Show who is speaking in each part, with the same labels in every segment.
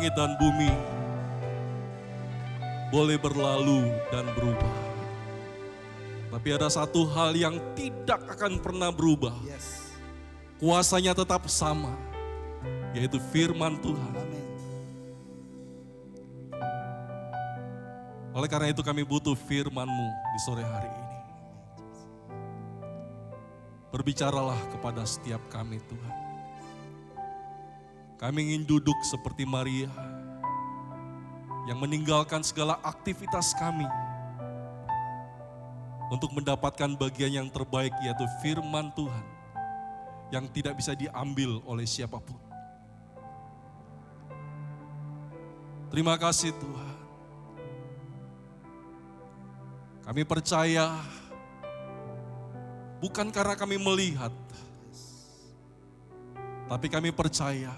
Speaker 1: langit dan bumi boleh berlalu dan berubah. Tapi ada satu hal yang tidak akan pernah berubah.
Speaker 2: Yes.
Speaker 1: Kuasanya tetap sama, yaitu firman Tuhan.
Speaker 2: Amin.
Speaker 1: Oleh karena itu kami butuh firman-Mu di sore hari ini. Berbicaralah kepada setiap kami Tuhan. Kami ingin duduk seperti Maria yang meninggalkan segala aktivitas kami untuk mendapatkan bagian yang terbaik, yaitu firman Tuhan yang tidak bisa diambil oleh siapapun. Terima kasih Tuhan. Kami percaya bukan karena kami melihat, tapi kami percaya.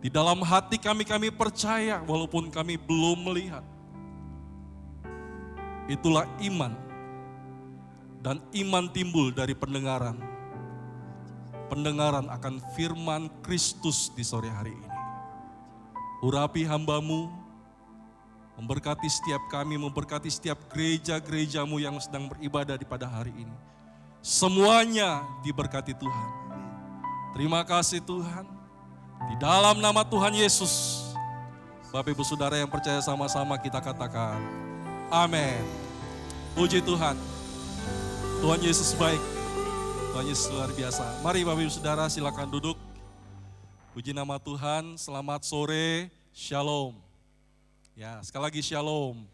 Speaker 1: Di dalam hati kami percaya walaupun kami belum melihat. Itulah iman. Dan iman timbul dari pendengaran. Pendengaran akan firman Kristus di sore hari ini. Urapi hamba-Mu, memberkati setiap kami, memberkati setiap gereja-gereja-Mu yang sedang beribadah di pada hari ini. Semuanya diberkati Tuhan. Terima kasih Tuhan. Di dalam nama Tuhan Yesus, Bapak Ibu Saudara yang percaya sama-sama kita katakan, amin. Puji Tuhan. Tuhan Yesus baik. Tuhan Yesus luar biasa. Mari Bapak Ibu Saudara silakan duduk. Puji nama Tuhan, selamat sore, shalom. Ya, sekali lagi shalom.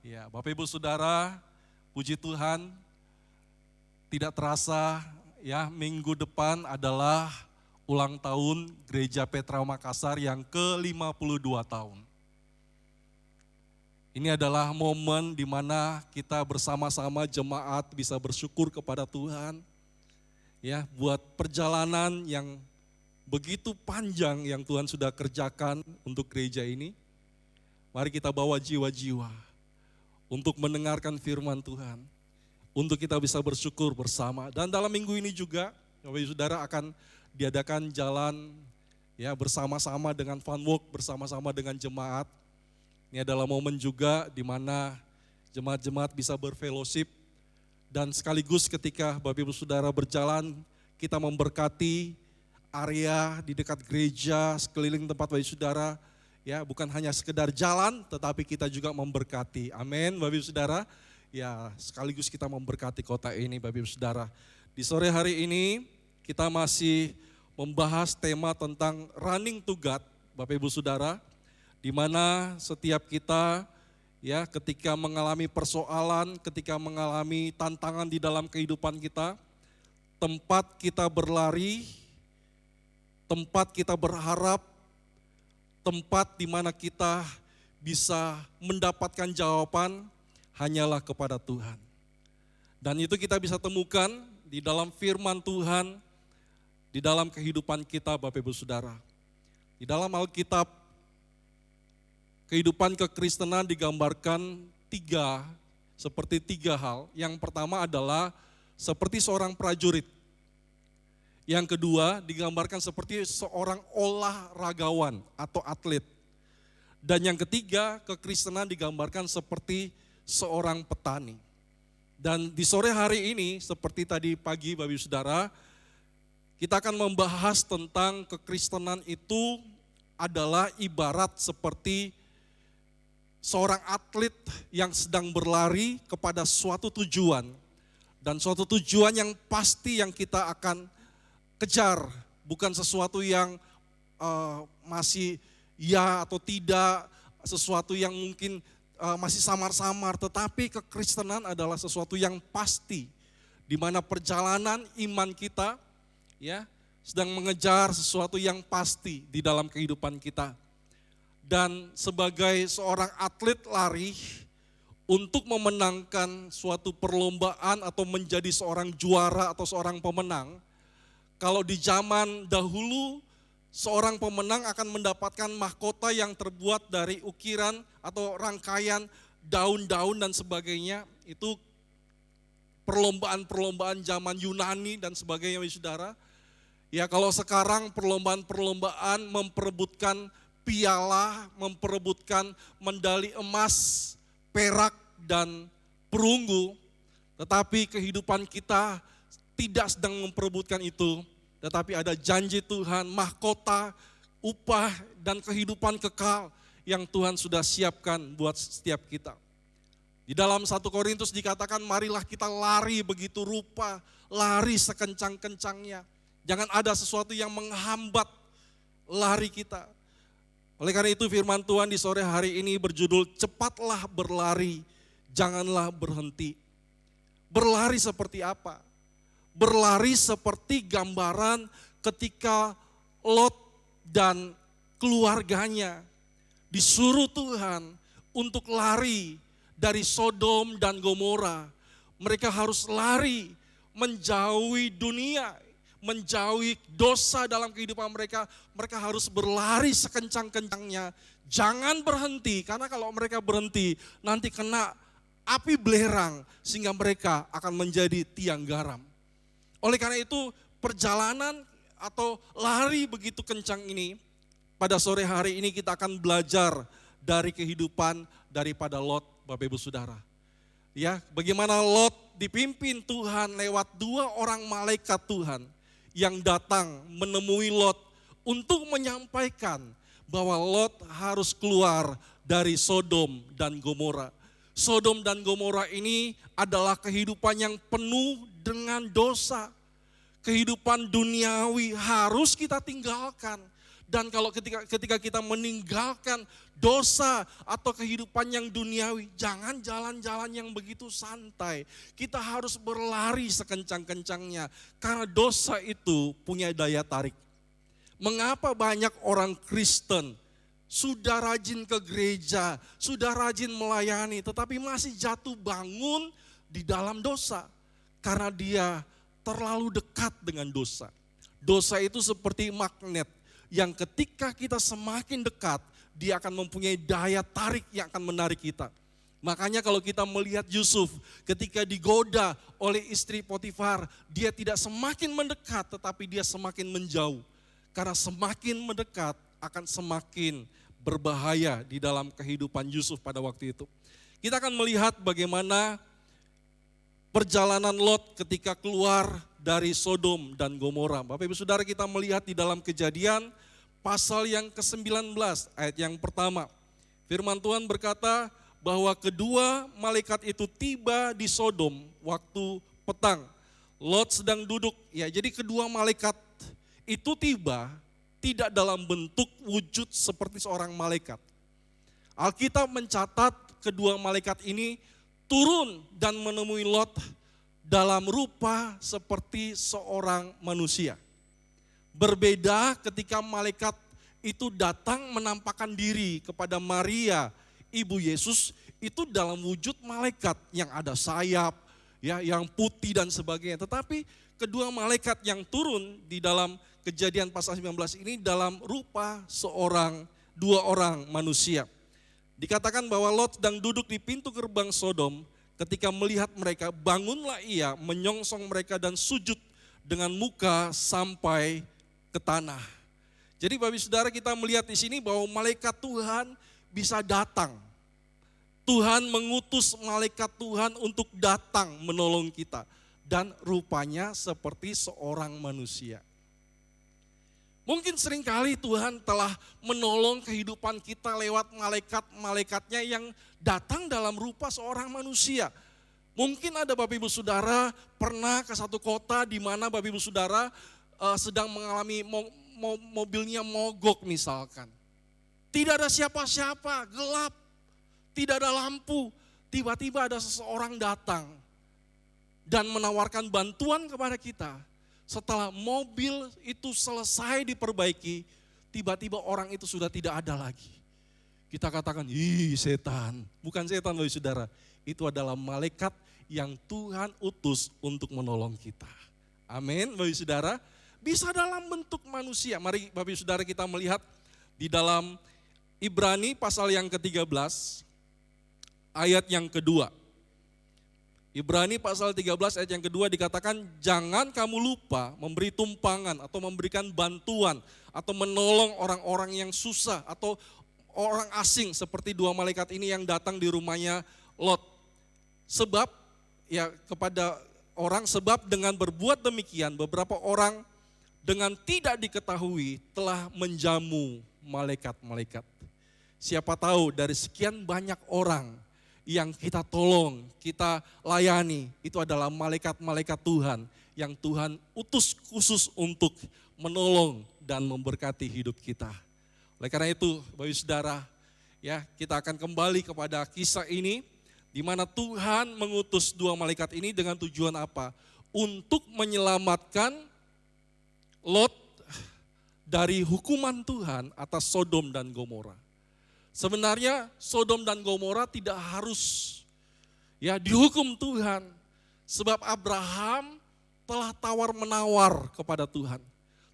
Speaker 1: Ya, Bapak Ibu Saudara, puji Tuhan. Tidak terasa ya, minggu depan adalah ulang tahun Gereja Petra Makassar yang ke-52 tahun. Ini adalah momen di mana kita bersama-sama jemaat bisa bersyukur kepada Tuhan. Ya, buat perjalanan yang begitu panjang yang Tuhan sudah kerjakan untuk gereja ini. Mari kita bawa jiwa-jiwa untuk mendengarkan firman Tuhan. Untuk kita bisa bersyukur bersama. Dan dalam minggu ini juga, Bapak Ibu Saudara akan diadakan jalan ya bersama-sama dengan Fun Walk, bersama-sama dengan jemaat. Ini adalah momen juga di mana jemaat-jemaat bisa berfellowship. Dan sekaligus ketika Bapak Ibu Saudara berjalan, kita memberkati area di dekat gereja, sekeliling tempat Bapak Ibu Saudara. Ya, bukan hanya sekedar jalan, tetapi kita juga memberkati. Amin, Bapak Ibu Saudara. Ya, sekaligus kita memberkati kota ini, Bapak Ibu Saudara. Di sore hari ini, kita masih membahas tema tentang running to God, Bapak Ibu Saudara. Di mana setiap kita, ya, ketika mengalami persoalan, ketika mengalami tantangan di dalam kehidupan kita, tempat kita berlari, tempat kita berharap, tempat di mana kita bisa mendapatkan jawaban hanyalah kepada Tuhan. Dan itu kita bisa temukan di dalam firman Tuhan, di dalam kehidupan kita Bapak Ibu Saudara. Di dalam Alkitab, kehidupan kekristenan digambarkan seperti tiga hal. Yang pertama adalah seperti seorang prajurit. Yang kedua digambarkan seperti seorang olahragawan atau atlet. Dan yang ketiga, kekristenan digambarkan seperti seorang petani. Dan di sore hari ini, seperti tadi pagi Bapak Ibu Saudara, kita akan membahas tentang kekristenan itu adalah ibarat seperti seorang atlet yang sedang berlari kepada suatu tujuan. Dan suatu tujuan yang pasti yang kita akan kejar, bukan sesuatu yang masih ya atau tidak, sesuatu yang mungkin masih samar-samar, tetapi kekristenan adalah sesuatu yang pasti, di mana perjalanan iman kita ya sedang mengejar sesuatu yang pasti di dalam kehidupan kita. Dan sebagai seorang atlet lari, untuk memenangkan suatu perlombaan atau menjadi seorang juara atau seorang pemenang, kalau di zaman dahulu seorang pemenang akan mendapatkan mahkota yang terbuat dari ukiran atau rangkaian daun-daun dan sebagainya. Itu perlombaan-perlombaan zaman Yunani dan sebagainya, saudara. Ya kalau sekarang perlombaan-perlombaan memperebutkan piala, memperebutkan medali emas, perak, dan perunggu, tetapi kehidupan kita tidak sedang memperebutkan itu, tetapi ada janji Tuhan, mahkota, upah, dan kehidupan kekal yang Tuhan sudah siapkan buat setiap kita. Di dalam 1 Korintus dikatakan, marilah kita lari begitu rupa, lari sekencang-kencangnya. Jangan ada sesuatu yang menghambat lari kita. Oleh karena itu firman Tuhan di sore hari ini berjudul, cepatlah berlari, janganlah berhenti. Berlari seperti apa? Berlari seperti gambaran ketika Lot dan keluarganya disuruh Tuhan untuk lari dari Sodom dan Gomora. Mereka harus lari menjauhi dunia, menjauhi dosa dalam kehidupan mereka. Mereka harus berlari sekencang-kencangnya. Jangan berhenti, karena kalau mereka berhenti nanti kena api belerang sehingga mereka akan menjadi tiang garam. Oleh karena itu perjalanan atau lari begitu kencang ini, pada sore hari ini kita akan belajar dari kehidupan daripada Lot, Bapak Ibu Saudara. Ya, bagaimana Lot dipimpin Tuhan lewat 2 orang malaikat Tuhan yang datang menemui Lot untuk menyampaikan bahwa Lot harus keluar dari Sodom dan Gomora. Sodom dan Gomora ini adalah kehidupan yang penuh dengan dosa. Kehidupan duniawi harus kita tinggalkan. Dan kalau ketika kita meninggalkan dosa atau kehidupan yang duniawi, jangan jalan-jalan yang begitu santai. Kita harus berlari sekencang-kencangnya, karena dosa itu punya daya tarik. Mengapa banyak orang Kristen sudah rajin ke gereja, sudah rajin melayani, tetapi masih jatuh bangun di dalam dosa? Karena dia terlalu dekat dengan dosa. Dosa itu seperti magnet yang ketika kita semakin dekat, dia akan mempunyai daya tarik yang akan menarik kita. Makanya kalau kita melihat Yusuf ketika digoda oleh istri Potifar, dia tidak semakin mendekat tetapi dia semakin menjauh. Karena semakin mendekat akan semakin berbahaya di dalam kehidupan Yusuf pada waktu itu. Kita akan melihat bagaimana perjalanan Lot ketika keluar dari Sodom dan Gomora. Bapak Ibu Saudara, kita melihat di dalam Kejadian pasal yang ke-19 ayat yang pertama. Firman Tuhan berkata bahwa kedua malaikat itu tiba di Sodom waktu petang. Lot sedang duduk. Ya, jadi kedua malaikat itu tiba tidak dalam bentuk wujud seperti seorang malaikat. Alkitab mencatat kedua malaikat ini turun dan menemui Lot dalam rupa seperti seorang manusia. Berbeda ketika malaikat itu datang menampakkan diri kepada Maria, ibu Yesus, itu dalam wujud malaikat yang ada sayap, ya, yang putih dan sebagainya. Tetapi kedua malaikat yang turun di dalam Kejadian pasal 19 ini dalam rupa dua orang manusia. Dikatakan bahwa Lot sedang duduk di pintu gerbang Sodom. Ketika melihat mereka, bangunlah ia, menyongsong mereka dan sujud dengan muka sampai ke tanah. Jadi Bapak Saudara, kita melihat di sini bahwa malaikat Tuhan bisa datang. Tuhan mengutus malaikat Tuhan untuk datang menolong kita. Dan rupanya seperti seorang manusia. Mungkin seringkali Tuhan telah menolong kehidupan kita lewat malaikat-malaikatnya yang datang dalam rupa seorang manusia. Mungkin ada Bapak Ibu Saudara pernah ke satu kota di mana Bapak Ibu Saudara sedang mengalami mobilnya mogok misalkan. Tidak ada siapa-siapa, gelap, tidak ada lampu. Tiba-tiba ada seseorang datang dan menawarkan bantuan kepada kita. Setelah mobil itu selesai diperbaiki, tiba-tiba orang itu sudah tidak ada lagi. Kita katakan, ih setan. Bukan setan Bapak Saudara, itu adalah malaikat yang Tuhan utus untuk menolong kita. Amin Bapak Saudara. Bisa dalam bentuk manusia. Mari Bapak Saudara kita melihat di dalam Ibrani pasal yang ke-13, ayat yang kedua. Ibrani pasal 13 ayat yang kedua dikatakan, jangan kamu lupa memberi tumpangan atau memberikan bantuan atau menolong orang-orang yang susah atau orang asing seperti dua malaikat ini yang datang di rumahnya Lot. Sebab ya kepada orang, sebab dengan berbuat demikian beberapa orang dengan tidak diketahui telah menjamu malaikat-malaikat. Siapa tahu dari sekian banyak orang yang kita tolong, kita layani, itu adalah malaikat-malaikat Tuhan yang Tuhan utus khusus untuk menolong dan memberkati hidup kita. Oleh karena itu, Bapak Ibu Saudara, ya, kita akan kembali kepada kisah ini di mana Tuhan mengutus dua malaikat ini dengan tujuan apa? Untuk menyelamatkan Lot dari hukuman Tuhan atas Sodom dan Gomora. Sebenarnya Sodom dan Gomora tidak harus ya dihukum Tuhan, sebab Abraham telah tawar-menawar kepada Tuhan.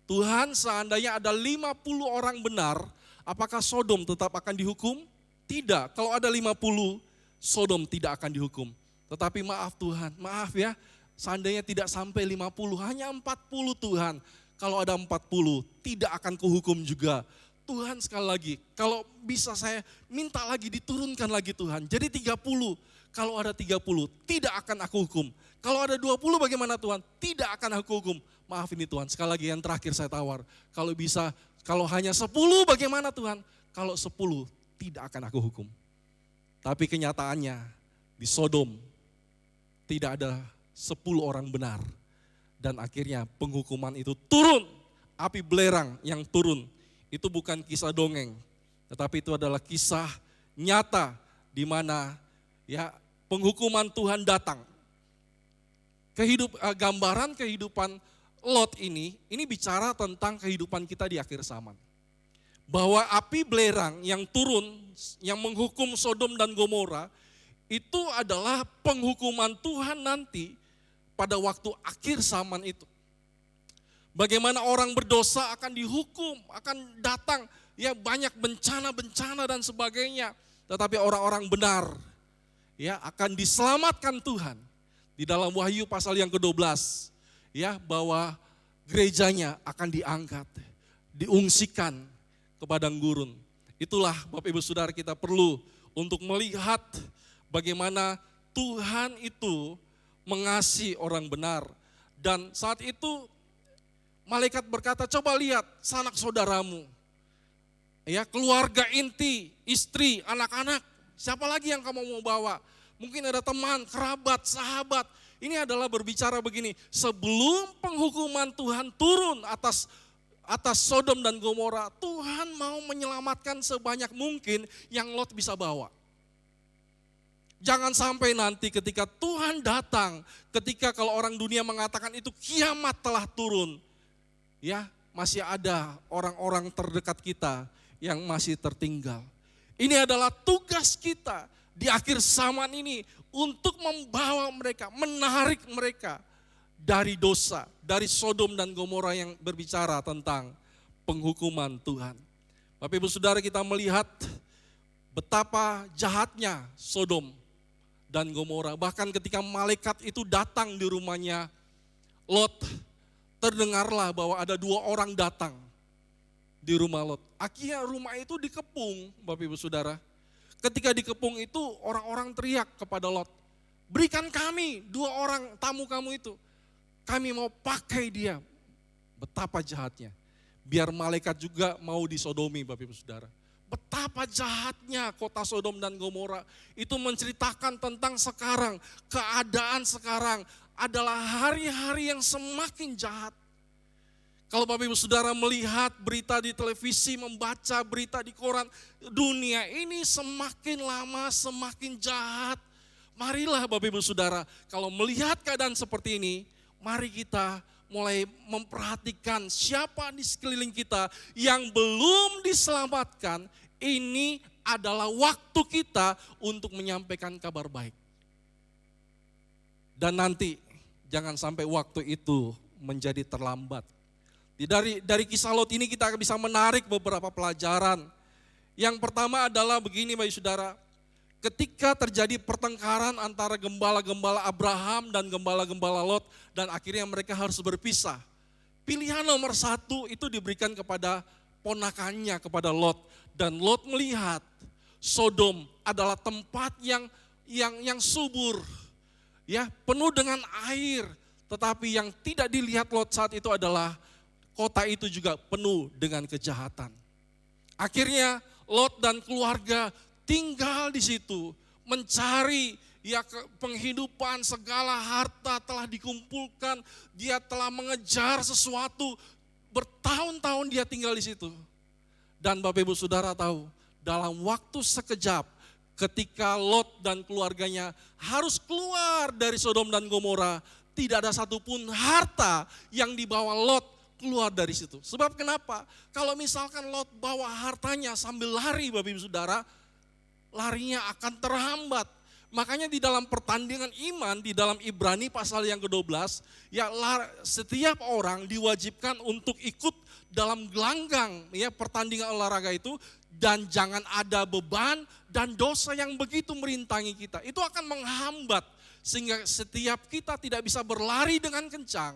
Speaker 1: Tuhan, seandainya ada 50 orang benar, apakah Sodom tetap akan dihukum? Tidak. Kalau ada 50, Sodom tidak akan dihukum. Tetapi maaf Tuhan, maaf ya, seandainya tidak sampai 50, hanya 40 Tuhan. Kalau ada 40, tidak akan kuhukum juga. Tuhan, sekali lagi, kalau bisa saya minta lagi, diturunkan lagi Tuhan. Jadi 30, kalau ada 30, tidak akan aku hukum. Kalau ada 20 bagaimana Tuhan? Tidak akan aku hukum. Maaf ini Tuhan, sekali lagi yang terakhir saya tawar. Kalau bisa, kalau hanya 10 bagaimana Tuhan? Kalau 10 tidak akan aku hukum. Tapi kenyataannya di Sodom tidak ada 10 orang benar. Dan akhirnya penghukuman itu turun, api belerang yang turun. Itu bukan kisah dongeng, tetapi itu adalah kisah nyata di mana ya penghukuman Tuhan datang. Gambaran kehidupan Lot ini bicara tentang kehidupan kita di akhir zaman. Bahwa api belerang yang turun, yang menghukum Sodom dan Gomora, itu adalah penghukuman Tuhan nanti pada waktu akhir zaman itu. Bagaimana orang berdosa akan dihukum, akan datang ya banyak bencana-bencana dan sebagainya. Tetapi orang-orang benar ya akan diselamatkan Tuhan. Di dalam Wahyu pasal yang ke-12 ya bahwa gerejanya akan diangkat, diungsikan ke padang gurun. Itulah Bapak Ibu Saudara kita perlu untuk melihat bagaimana Tuhan itu mengasihi orang benar. Dan saat itu malaikat berkata, coba lihat sanak saudaramu, ya keluarga inti, istri, anak-anak, siapa lagi yang kamu mau bawa? Mungkin ada teman, kerabat, sahabat. Ini adalah berbicara begini, sebelum penghukuman Tuhan turun atas Sodom dan Gomora, Tuhan mau menyelamatkan sebanyak mungkin yang Lot bisa bawa. Jangan sampai nanti ketika Tuhan datang, ketika kalau orang dunia mengatakan itu kiamat telah turun, ya, masih ada orang-orang terdekat kita yang masih tertinggal. Ini adalah tugas kita di akhir zaman ini untuk membawa mereka, menarik mereka dari dosa, dari Sodom dan Gomora yang berbicara tentang penghukuman Tuhan. Bapak Ibu Saudara, kita melihat betapa jahatnya Sodom dan Gomora. Bahkan ketika malaikat itu datang di rumahnya Lot, terdengarlah bahwa ada 2 orang datang di rumah Lot. Akhirnya rumah itu dikepung, Bapak Ibu Saudara. Ketika dikepung itu orang-orang teriak kepada Lot, berikan kami 2 orang tamu kamu itu. Kami mau pakai dia. Betapa jahatnya. Biar malaikat juga mau disodomi, Bapak Ibu Saudara. Betapa jahatnya kota Sodom dan Gomora. Itu menceritakan tentang sekarang, keadaan sekarang adalah hari-hari yang semakin jahat. Kalau Bapak Ibu Saudara melihat berita di televisi, membaca berita di koran, dunia ini semakin lama semakin jahat. Marilah Bapak Ibu Saudara, kalau melihat keadaan seperti ini, mari kita mulai memperhatikan siapa di sekeliling kita yang belum diselamatkan. Ini adalah waktu kita untuk menyampaikan kabar baik. Dan nanti jangan sampai waktu itu menjadi terlambat. Dari kisah Lot ini kita bisa menarik beberapa pelajaran. Yang pertama adalah begini Bapak Saudara, ketika terjadi pertengkaran antara gembala-gembala Abraham dan gembala-gembala Lot, dan akhirnya mereka harus berpisah. Pilihan nomor satu itu diberikan kepada ponakannya, kepada Lot. Dan Lot melihat Sodom adalah tempat yang subur, ya, penuh dengan air. Tetapi yang tidak dilihat Lot saat itu adalah kota itu juga penuh dengan kejahatan. Akhirnya Lot dan keluarga tinggal di situ, mencari ya penghidupan, segala harta telah dikumpulkan, dia telah mengejar sesuatu, bertahun-tahun dia tinggal di situ. Dan Bapak Ibu Saudara tahu, dalam waktu sekejap ketika Lot dan keluarganya harus keluar dari Sodom dan Gomora, tidak ada satupun harta yang dibawa Lot keluar dari situ. Sebab kenapa? Kalau misalkan Lot bawa hartanya sambil lari, Bapak Ibu Saudara, larinya akan terhambat. Makanya di dalam pertandingan iman, di dalam Ibrani pasal yang ke-12, ya setiap orang diwajibkan untuk ikut dalam gelanggang ya pertandingan olahraga itu, dan jangan ada beban dan dosa yang begitu merintangi kita. Itu akan menghambat sehingga setiap kita tidak bisa berlari dengan kencang.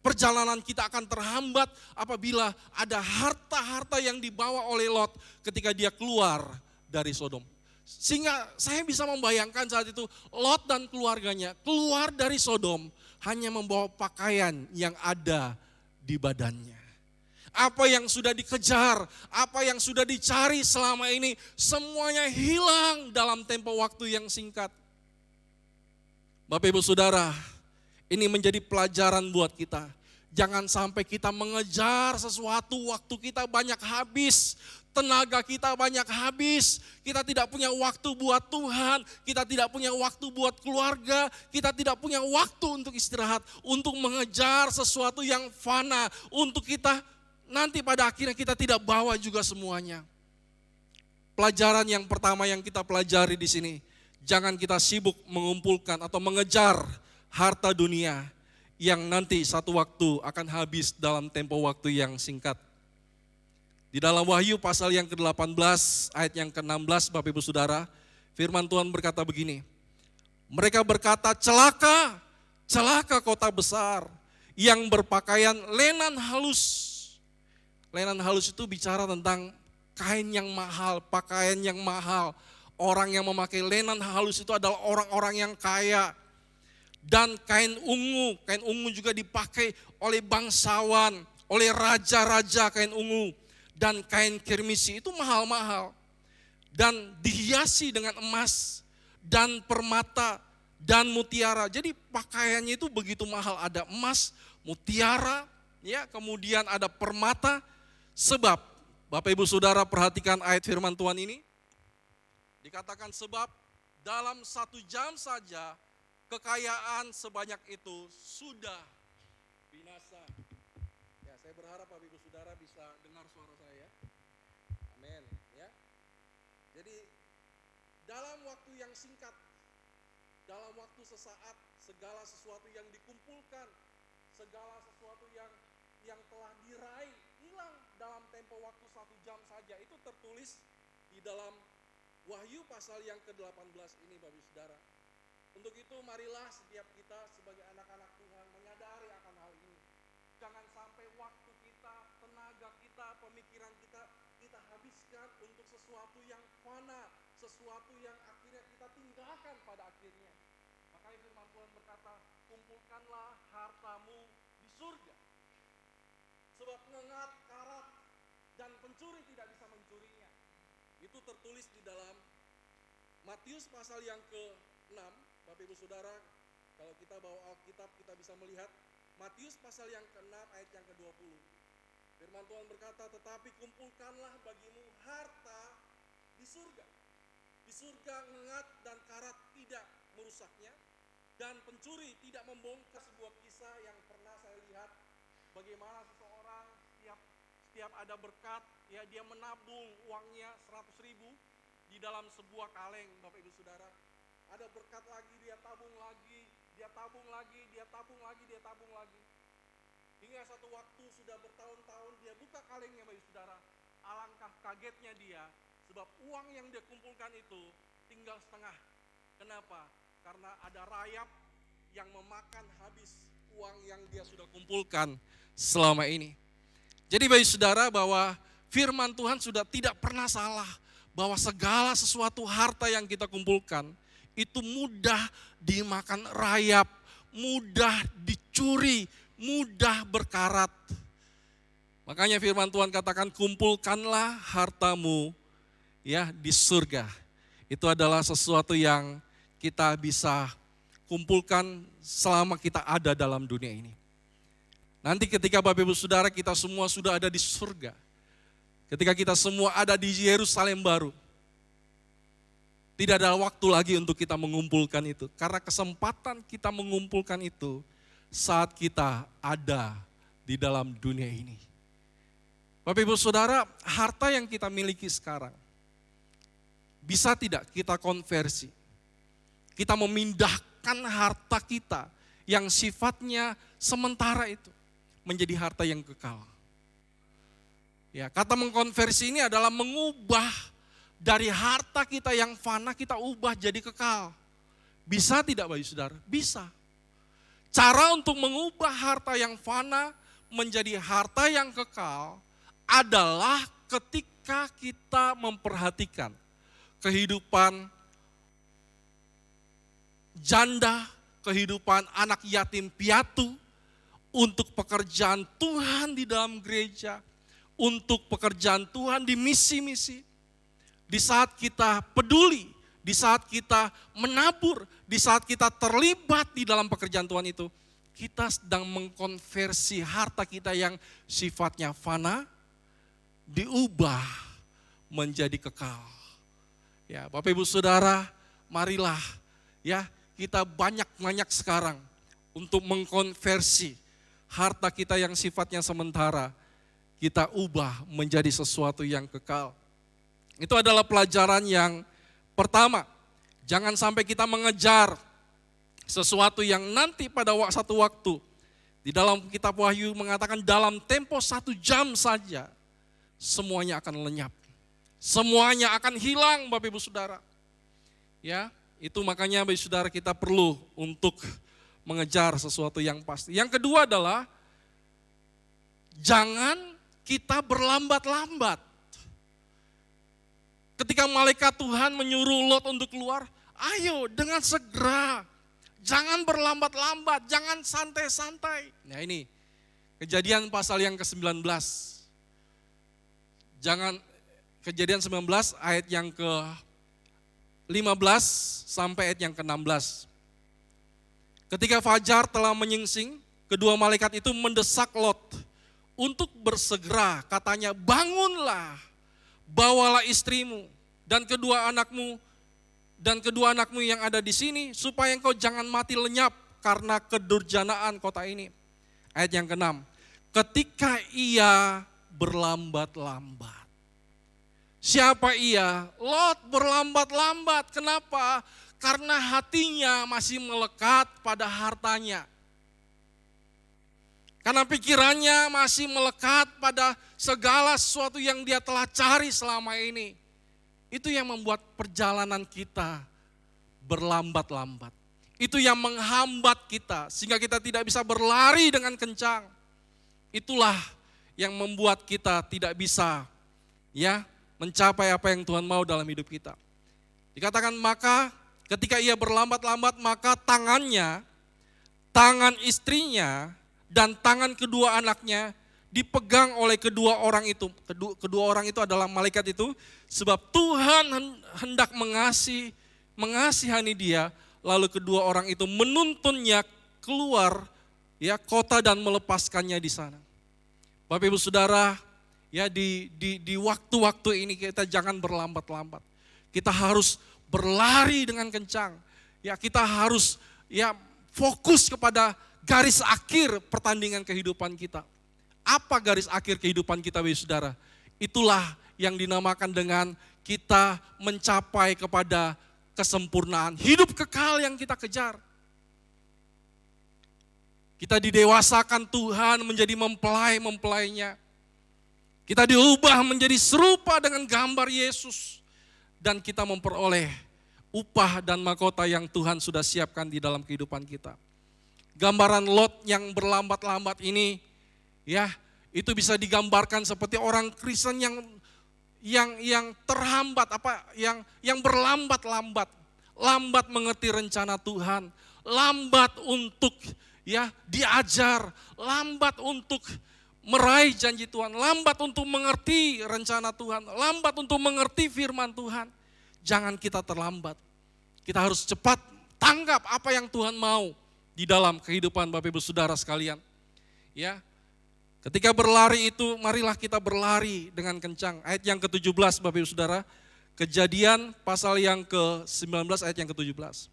Speaker 1: Perjalanan kita akan terhambat apabila ada harta-harta yang dibawa oleh Lot ketika dia keluar dari Sodom. Sehingga saya bisa membayangkan saat itu Lot dan keluarganya keluar dari Sodom hanya membawa pakaian yang ada di badannya. Apa yang sudah dikejar, apa yang sudah dicari selama ini, semuanya hilang dalam tempo waktu yang singkat. Bapak Ibu Saudara, ini menjadi pelajaran buat kita. Jangan sampai kita mengejar sesuatu, waktu kita banyak habis, tenaga kita banyak habis, kita tidak punya waktu buat Tuhan, kita tidak punya waktu buat keluarga, kita tidak punya waktu untuk istirahat, untuk mengejar sesuatu yang fana, untuk kita nanti pada akhirnya kita tidak bawa juga semuanya. Pelajaran yang pertama yang kita pelajari di sini, jangan kita sibuk mengumpulkan atau mengejar harta dunia yang nanti satu waktu akan habis dalam tempo waktu yang singkat. Di dalam Wahyu pasal yang ke-18 ayat yang ke-16 Bapak Ibu Saudara, firman Tuhan berkata begini, mereka berkata, celaka, celaka kota besar yang berpakaian lenan halus. Lenan halus itu bicara tentang kain yang mahal, pakaian yang mahal. Orang yang memakai lenan halus itu adalah orang-orang yang kaya. Dan kain ungu juga dipakai oleh bangsawan, oleh raja-raja kain ungu. Dan kain kirmisi itu mahal-mahal. Dan dihiasi dengan emas dan permata dan mutiara. Jadi pakaiannya itu begitu mahal, ada emas, mutiara, ya, kemudian ada permata. Sebab, Bapak Ibu Saudara perhatikan ayat firman Tuhan ini. Dikatakan sebab dalam 1 jam saja kekayaan sebanyak itu sudah binasa. Ya, saya berharap Bapak Ibu Saudara bisa dengar suara saya. Amin, ya. Jadi dalam waktu yang singkat, dalam waktu sesaat, segala sesuatu yang dikumpulkan, segala sesuatu yang telah diraih, hilang dalam tempo waktu 1 jam saja. Itu tertulis di dalam Wahyu pasal yang ke-18 ini Bapak Ibu Saudara. Untuk itu marilah setiap kita sebagai anak-anak Tuhan menyadari akan hal ini. Jangan sampai waktu kita, tenaga kita, pemikiran kita habiskan untuk sesuatu yang fana, sesuatu yang akhirnya kita tinggalkan pada akhirnya. Makanya firman Tuhan berkata, kumpulkanlah hartamu di surga. Sebab ngengat, karat, dan pencuri tidak bisa mencurinya. Itu tertulis di dalam Matius pasal yang ke-6, Bapak Ibu Saudara, kalau kita bawa Alkitab kita bisa melihat Matius pasal yang ke-6 ayat yang ke-20. Firman Tuhan berkata, tetapi kumpulkanlah bagimu harta di surga. Di surga ngengat dan karat tidak merusaknya, dan pencuri tidak membongkar. Sebuah kisah yang pernah saya lihat, bagaimana seseorang setiap ada berkat, ya dia menabung uangnya 100.000 di dalam sebuah kaleng, Bapak Ibu Saudara. Ada berkat lagi, dia tabung lagi, dia tabung lagi, dia tabung lagi, dia tabung lagi. Hingga satu waktu sudah bertahun-tahun dia buka kalengnya, Bapak Ibu Saudara. Alangkah kagetnya dia, sebab uang yang dia kumpulkan itu tinggal setengah. Kenapa? Karena ada rayap yang memakan habis uang yang dia sudah kumpulkan selama ini. Jadi bagi saudara bahwa firman Tuhan sudah tidak pernah salah. Bahwa segala sesuatu harta yang kita kumpulkan itu mudah dimakan rayap, mudah dicuri, mudah berkarat. Makanya firman Tuhan katakan kumpulkanlah hartamu ya di surga. Itu adalah sesuatu yang kita bisa kumpulkan selama kita ada dalam dunia ini. Nanti ketika Bapak Ibu Saudara kita semua sudah ada di surga. Ketika kita semua ada di Yerusalem baru. Tidak ada waktu lagi untuk kita mengumpulkan itu. Karena kesempatan kita mengumpulkan itu saat kita ada di dalam dunia ini. Bapak Ibu Saudara, harta yang kita miliki sekarang, bisa tidak kita konversi? Kita memindahkan harta kita yang sifatnya sementara itu menjadi harta yang kekal. Ya, kata mengkonversi ini adalah mengubah dari harta kita yang fana kita ubah jadi kekal. Bisa tidak bagi saudara? Bisa. Cara untuk mengubah harta yang fana menjadi harta yang kekal adalah ketika kita memperhatikan kehidupan janda, kehidupan anak yatim piatu, untuk pekerjaan Tuhan di dalam gereja, untuk pekerjaan Tuhan di misi-misi. Di saat kita peduli, di saat kita menabur, di saat kita terlibat di dalam pekerjaan Tuhan itu, kita sedang mengkonversi harta kita yang sifatnya fana, diubah menjadi kekal. Ya, Bapak Ibu Saudara, marilah ya kita banyak-banyak sekarang untuk mengkonversi harta kita yang sifatnya sementara, kita ubah menjadi sesuatu yang kekal. Itu adalah pelajaran yang pertama. Jangan sampai kita mengejar sesuatu yang nanti pada satu waktu. Di dalam kitab Wahyu mengatakan dalam tempo 1 jam saja semuanya akan lenyap. Semuanya akan hilang Bapak Ibu Saudara. Ya, itu makanya Bapak Ibu Saudara kita perlu untuk mengejar sesuatu yang pasti. Yang kedua adalah jangan kita berlambat-lambat. Ketika malaikat Tuhan menyuruh Lot untuk keluar, ayo dengan segera. Jangan berlambat-lambat, jangan santai-santai. Nah ini, Kejadian pasal yang ke-19. Kejadian 19 ayat yang ke-15 sampai ayat yang ke-16. Ketika fajar telah menyingsing, kedua malaikat itu mendesak Lot untuk bersegera, katanya, bangunlah, bawalah istrimu dan kedua anakmu yang ada di sini, supaya engkau jangan mati lenyap karena kedurjanaan kota ini. Ayat yang ke-6, ketika ia berlambat-lambat. Siapa ia? Lot berlambat-lambat. Kenapa? Karena hatinya masih melekat pada hartanya. Karena pikirannya masih melekat pada segala sesuatu yang dia telah cari selama ini. Itu yang membuat perjalanan kita berlambat-lambat. Itu yang menghambat kita sehingga kita tidak bisa berlari dengan kencang. Itulah yang membuat kita tidak bisa mencapai apa yang Tuhan mau dalam hidup kita. Dikatakan maka ketika ia berlambat-lambat, maka tangan istrinya dan tangan kedua anaknya dipegang oleh kedua orang itu. Kedua orang itu adalah malaikat itu, sebab Tuhan hendak mengasihani dia, lalu kedua orang itu menuntunnya keluar kota dan melepaskannya di sana. Bapak Ibu Saudara, di waktu-waktu ini kita jangan berlambat-lambat. Kita harus berlari dengan kencang. Kita harus fokus kepada garis akhir pertandingan kehidupan kita. Apa garis akhir kehidupan kita, Bapak Saudara? Itulah yang dinamakan dengan kita mencapai kepada kesempurnaan. Hidup kekal yang kita kejar. Kita didewasakan Tuhan menjadi mempelai-mempelainya. Kita diubah menjadi serupa dengan gambar Yesus. Dan kita memperoleh upah dan mahkota yang Tuhan sudah siapkan di dalam kehidupan kita. Gambaran Lot yang berlambat-lambat ini, ya, itu bisa digambarkan seperti orang Kristen yang terhambat, yang berlambat-lambat, lambat mengerti rencana Tuhan, lambat untuk diajar, lambat untuk meraih janji Tuhan, lambat untuk mengerti rencana Tuhan, lambat untuk mengerti firman Tuhan. Jangan kita terlambat. Kita harus cepat tanggap apa yang Tuhan mau di dalam kehidupan Bapak Ibu Saudara sekalian. Ya. Ketika berlari itu, marilah kita berlari dengan kencang. Ayat yang ke-17 Bapak Ibu Saudara, Kejadian pasal yang ke-19 ayat yang ke-17.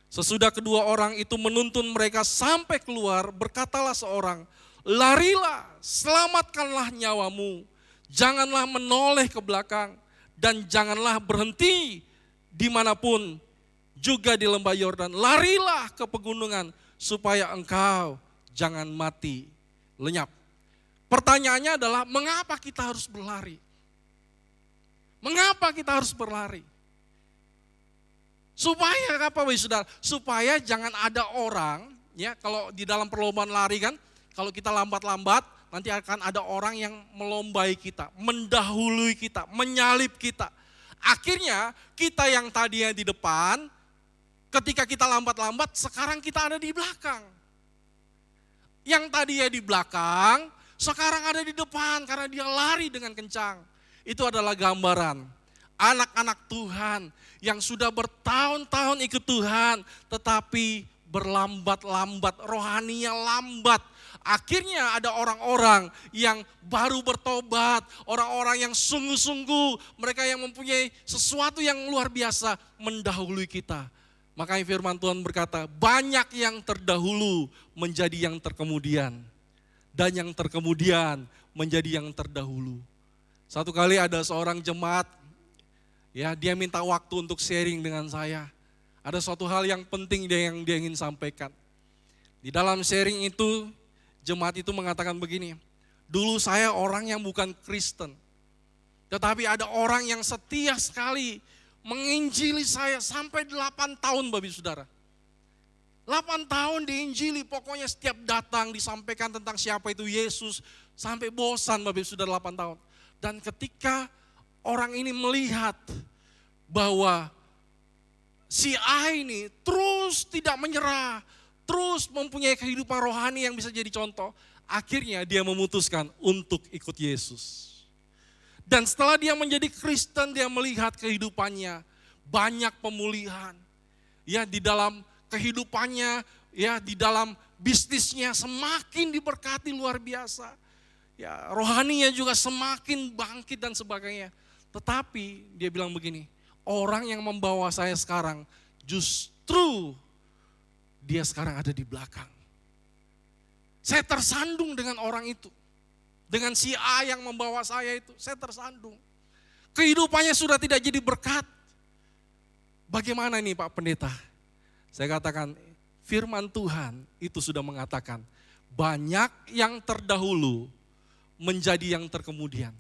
Speaker 1: Sesudah kedua orang itu menuntun mereka sampai keluar, berkatalah seorang, larilah, selamatkanlah nyawamu, janganlah menoleh ke belakang, dan janganlah berhenti dimanapun, juga di lembah Yordan. Larilah ke pegunungan supaya engkau jangan mati lenyap. Pertanyaannya adalah mengapa kita harus berlari? Mengapa kita harus berlari? Supaya apa Saudara? Supaya jangan ada orang, ya, kalau di dalam perlombaan lari kan, kalau kita lambat-lambat, nanti akan ada orang yang melombai kita, mendahului kita, menyalip kita. Akhirnya kita yang tadinya di depan, ketika kita lambat-lambat, sekarang kita ada di belakang. Yang tadinya di belakang, sekarang ada di depan karena dia lari dengan kencang. Itu adalah gambaran anak-anak Tuhan yang sudah bertahun-tahun ikut Tuhan, tetapi berlambat-lambat, rohaninya lambat. Akhirnya ada orang-orang yang baru bertobat, orang-orang yang sungguh-sungguh, mereka yang mempunyai sesuatu yang luar biasa mendahului kita. Makanya firman Tuhan berkata, banyak yang terdahulu menjadi yang terkemudian, dan yang terkemudian menjadi yang terdahulu. Satu kali ada seorang jemaat, ya, dia minta waktu untuk sharing dengan saya. Ada suatu hal yang penting yang dia ingin sampaikan. Di dalam sharing itu, jemaat itu mengatakan begini, dulu saya orang yang bukan Kristen, tetapi ada orang yang setia sekali menginjili saya sampai 8 tahun Bapak Ibu Saudara. 8 tahun diinjili, pokoknya setiap datang disampaikan tentang siapa itu Yesus, sampai bosan Bapak Ibu Saudara 8 tahun. Dan ketika orang ini melihat bahwa si A ini terus tidak menyerah, terus mempunyai kehidupan rohani yang bisa jadi contoh, akhirnya dia memutuskan untuk ikut Yesus. Dan setelah dia menjadi Kristen, dia melihat kehidupannya banyak pemulihan. Ya, di dalam kehidupannya, ya, di dalam bisnisnya semakin diberkati luar biasa. Ya, rohaninya juga semakin bangkit dan sebagainya. Tetapi dia bilang begini, orang yang membawa saya sekarang justru dia sekarang ada di belakang. Saya tersandung dengan orang itu. Dengan si A yang membawa saya itu, saya tersandung. Kehidupannya sudah tidak jadi berkat. Bagaimana ini Pak Pendeta? Saya katakan, firman Tuhan itu sudah mengatakan, banyak yang terdahulu menjadi yang terkemudian.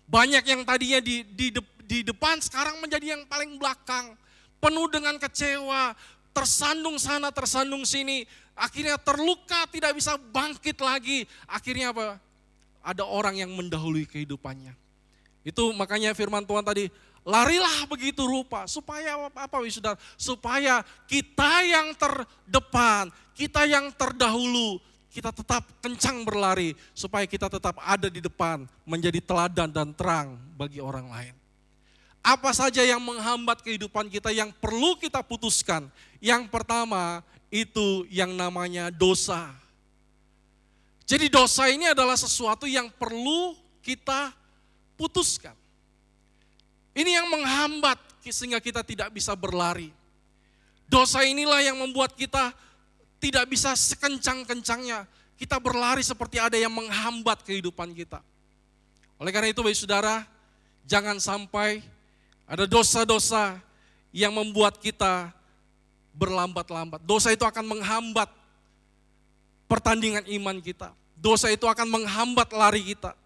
Speaker 1: Banyak yang tadinya di depan sekarang menjadi yang paling belakang. Penuh dengan kecewa, tersandung sana, tersandung sini. Akhirnya terluka, tidak bisa bangkit lagi. Akhirnya apa? Ada orang yang mendahului kehidupannya. Itu makanya firman Tuhan tadi, larilah begitu rupa. Supaya apa Saudara? Supaya kita yang terdepan, kita yang terdahulu, kita tetap kencang berlari, supaya kita tetap ada di depan, menjadi teladan dan terang bagi orang lain. Apa saja yang menghambat kehidupan kita yang perlu kita putuskan? Yang pertama, itu yang namanya dosa. Jadi dosa ini adalah sesuatu yang perlu kita putuskan. Ini yang menghambat sehingga kita tidak bisa berlari. Dosa inilah yang membuat kita tidak bisa sekencang-kencangnya. Kita berlari seperti ada yang menghambat kehidupan kita. Oleh karena itu Bapak Saudara, jangan sampai ada dosa-dosa yang membuat kita berlambat-lambat. Dosa itu akan menghambat pertandingan iman kita. Dosa itu akan menghambat lari kita.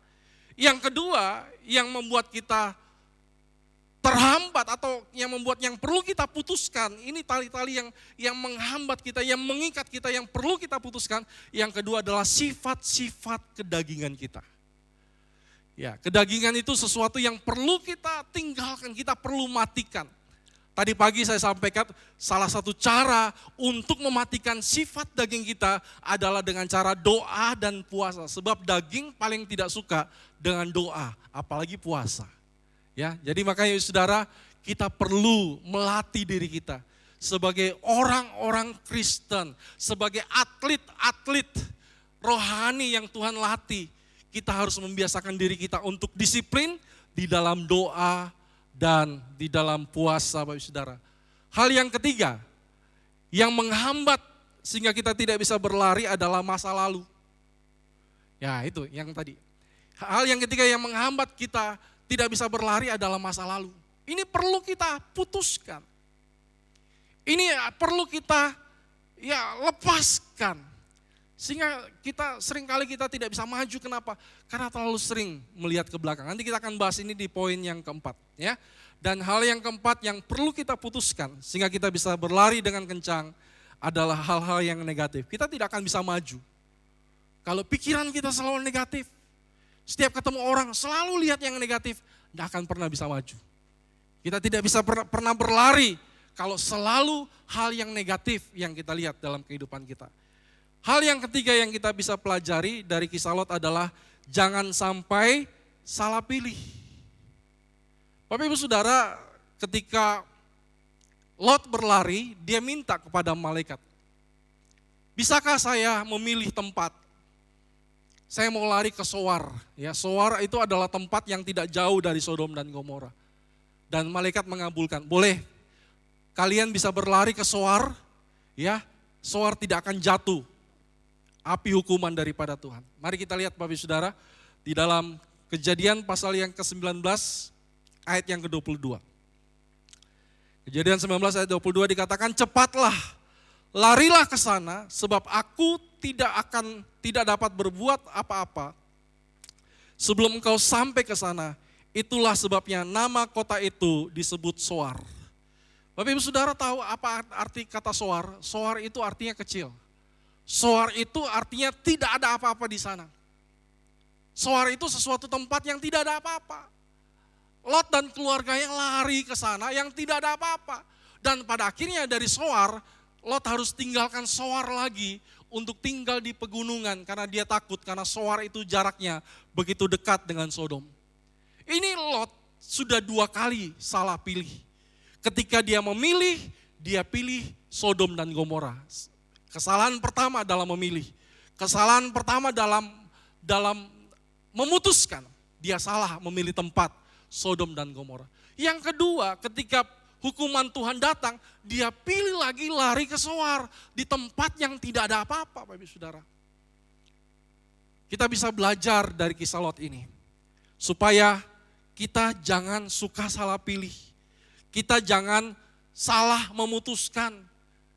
Speaker 1: Yang kedua, yang membuat kita terhambat atau yang membuat yang perlu kita putuskan, ini tali-tali yang menghambat kita, yang mengikat kita, yang perlu kita putuskan. Yang kedua adalah sifat-sifat kedagingan kita. Ya, kedagingan itu sesuatu yang perlu kita tinggalkan, kita perlu matikan. Tadi pagi saya sampaikan salah satu cara untuk mematikan sifat daging kita adalah dengan cara doa dan puasa. Sebab daging paling tidak suka dengan doa, apalagi puasa. Ya, jadi makanya saudara, kita perlu melatih diri kita sebagai orang-orang Kristen, sebagai atlet-atlet rohani yang Tuhan latih. Kita harus membiasakan diri kita untuk disiplin di dalam doa dan di dalam puasa, Bapak Saudara. Hal yang ketiga yang menghambat sehingga kita tidak bisa berlari adalah masa lalu. Ya, itu yang tadi. Hal yang ketiga yang menghambat kita tidak bisa berlari adalah masa lalu. Ini perlu kita putuskan. Ini perlu kita lepaskan. Sehingga seringkali kita tidak bisa maju. Kenapa? Karena terlalu sering melihat ke belakang. Nanti kita akan bahas ini di poin yang keempat. Ya. Dan hal yang keempat yang perlu kita putuskan sehingga kita bisa berlari dengan kencang adalah hal-hal yang negatif. Kita tidak akan bisa maju. Kalau pikiran kita selalu negatif, setiap ketemu orang selalu lihat yang negatif, tidak akan pernah bisa maju. Kita tidak bisa pernah berlari kalau selalu hal yang negatif yang kita lihat dalam kehidupan kita. Hal yang ketiga yang kita bisa pelajari dari kisah Lot adalah jangan sampai salah pilih. Bapak Ibu Saudara, ketika Lot berlari, dia minta kepada malaikat, bisakah saya memilih tempat? Saya mau lari ke Soar. Ya, Soar itu adalah tempat yang tidak jauh dari Sodom dan Gomora. Dan malaikat mengabulkan, boleh kalian bisa berlari ke Soar, ya, Soar tidak akan jatuh api hukuman daripada Tuhan. Mari kita lihat Bapak Ibu Saudara di dalam Kejadian pasal yang ke-19 ayat yang ke-22. Kejadian 19 ayat 22 dikatakan, cepatlah, larilah ke sana sebab aku tidak dapat berbuat apa-apa sebelum engkau sampai ke sana. Itulah sebabnya nama kota itu disebut Soar. Bapak Ibu Saudara tahu apa arti kata Soar? Soar itu artinya kecil. Soar itu artinya tidak ada apa-apa di sana. Soar itu sesuatu tempat yang tidak ada apa-apa. Lot dan keluarganya lari ke sana yang tidak ada apa-apa. Dan pada akhirnya dari Soar, Lot harus tinggalkan Soar lagi untuk tinggal di pegunungan karena dia takut karena Soar itu jaraknya begitu dekat dengan Sodom. Ini Lot sudah 2 kali salah pilih. Ketika dia memilih, dia pilih Sodom dan Gomora. Kesalahan pertama dalam memilih. Kesalahan pertama dalam memutuskan. Dia salah memilih tempat Sodom dan Gomora. Yang kedua, ketika hukuman Tuhan datang, dia pilih lagi lari ke Soar di tempat yang tidak ada apa-apa, Bapak Ibu Saudara. Kita bisa belajar dari kisah Lot ini. Supaya kita jangan suka salah pilih. Kita jangan salah memutuskan.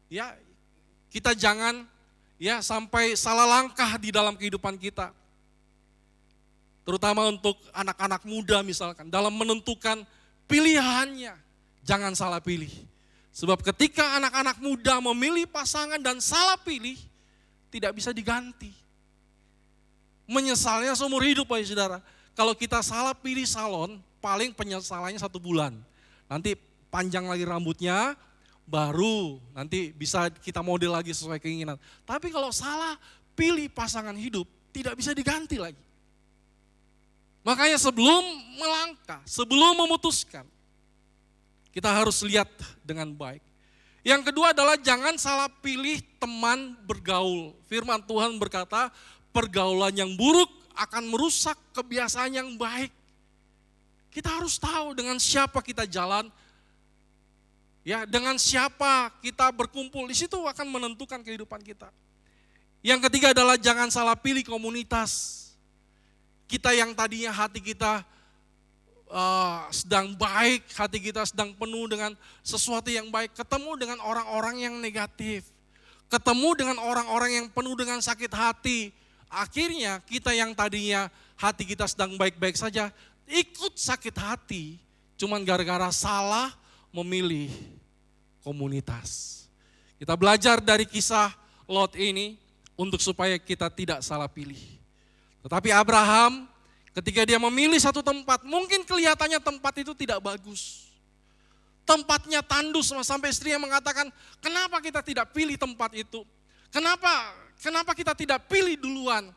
Speaker 1: Ya, kita jangan sampai salah langkah di dalam kehidupan kita. Terutama untuk anak-anak muda misalkan, dalam menentukan pilihannya, jangan salah pilih. Sebab ketika anak-anak muda memilih pasangan dan salah pilih, tidak bisa diganti. Menyesalnya seumur hidup, Bapak Saudara. Kalau kita salah pilih salon, paling penyesalannya 1 bulan. Nanti panjang lagi rambutnya, baru nanti bisa kita model lagi sesuai keinginan. Tapi kalau salah pilih pasangan hidup, tidak bisa diganti lagi. Makanya sebelum melangkah, sebelum memutuskan, kita harus lihat dengan baik. Yang kedua adalah jangan salah pilih teman bergaul. Firman Tuhan berkata, pergaulan yang buruk akan merusak kebiasaan yang baik. Kita harus tahu dengan siapa kita jalan, ya, dengan siapa kita berkumpul, di situ akan menentukan kehidupan kita. Yang ketiga adalah jangan salah pilih komunitas. Kita yang tadinya hati kita sedang baik, hati kita sedang penuh dengan sesuatu yang baik, ketemu dengan orang-orang yang negatif, ketemu dengan orang-orang yang penuh dengan sakit hati. Akhirnya kita yang tadinya hati kita sedang baik-baik saja, ikut sakit hati, cuman gara-gara salah memilih komunitas. Kita belajar dari kisah Lot ini untuk supaya kita tidak salah pilih. Tetapi Abraham ketika dia memilih satu tempat, mungkin kelihatannya tempat itu tidak bagus. Tempatnya tandus, sampai istrinya mengatakan, kenapa kita tidak pilih tempat itu? Kenapa kita tidak pilih duluan?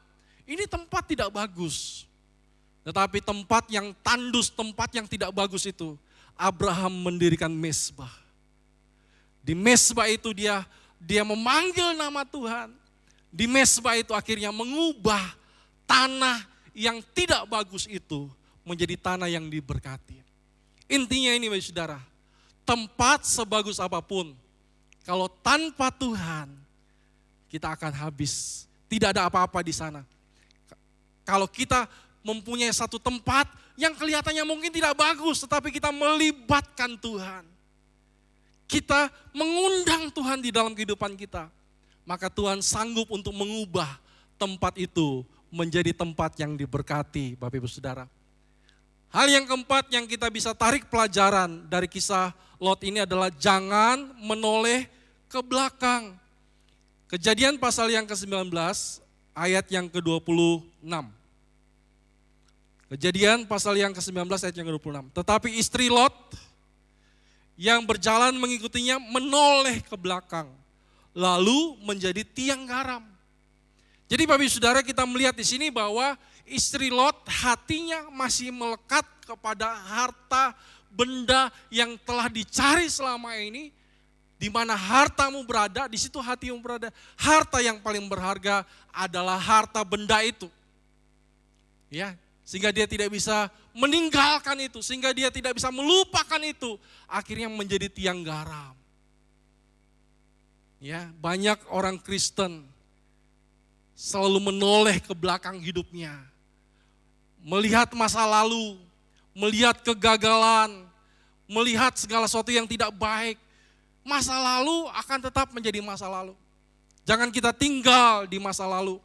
Speaker 1: Ini tempat tidak bagus. Tetapi tempat yang tandus, tempat yang tidak bagus itu, Abraham mendirikan mezbah. Di mezbah itu dia memanggil nama Tuhan. Di mezbah itu akhirnya mengubah tanah yang tidak bagus itu menjadi tanah yang diberkati. Intinya ini Bapak Saudara, tempat sebagus apapun, kalau tanpa Tuhan, kita akan habis. Tidak ada apa-apa di sana. Kalau kita mempunyai satu tempat yang kelihatannya mungkin tidak bagus, tetapi kita melibatkan Tuhan. Kita mengundang Tuhan di dalam kehidupan kita. Maka Tuhan sanggup untuk mengubah tempat itu menjadi tempat yang diberkati, Bapak Ibu Saudara. Hal yang keempat yang kita bisa tarik pelajaran dari kisah Lot ini adalah jangan menoleh ke belakang. Kejadian pasal yang ke-19 ayat yang ke-26. Kejadian pasal yang ke-19 ayat yang ke-26. Tetapi istri Lot yang berjalan mengikutinya menoleh ke belakang, lalu menjadi tiang garam. Jadi Bapak Ibu Saudara, kita melihat di sini bahwa istri Lot hatinya masih melekat kepada harta benda yang telah dicari selama ini. Di mana hartamu berada, di situ hatimu berada. Harta yang paling berharga adalah harta benda itu. Ya, sehingga dia tidak bisa meninggalkan itu, sehingga dia tidak bisa melupakan itu. Akhirnya menjadi tiang garam. Ya, banyak orang Kristen selalu menoleh ke belakang hidupnya. Melihat masa lalu, melihat kegagalan, melihat segala sesuatu yang tidak baik. Masa lalu akan tetap menjadi masa lalu. Jangan kita tinggal di masa lalu.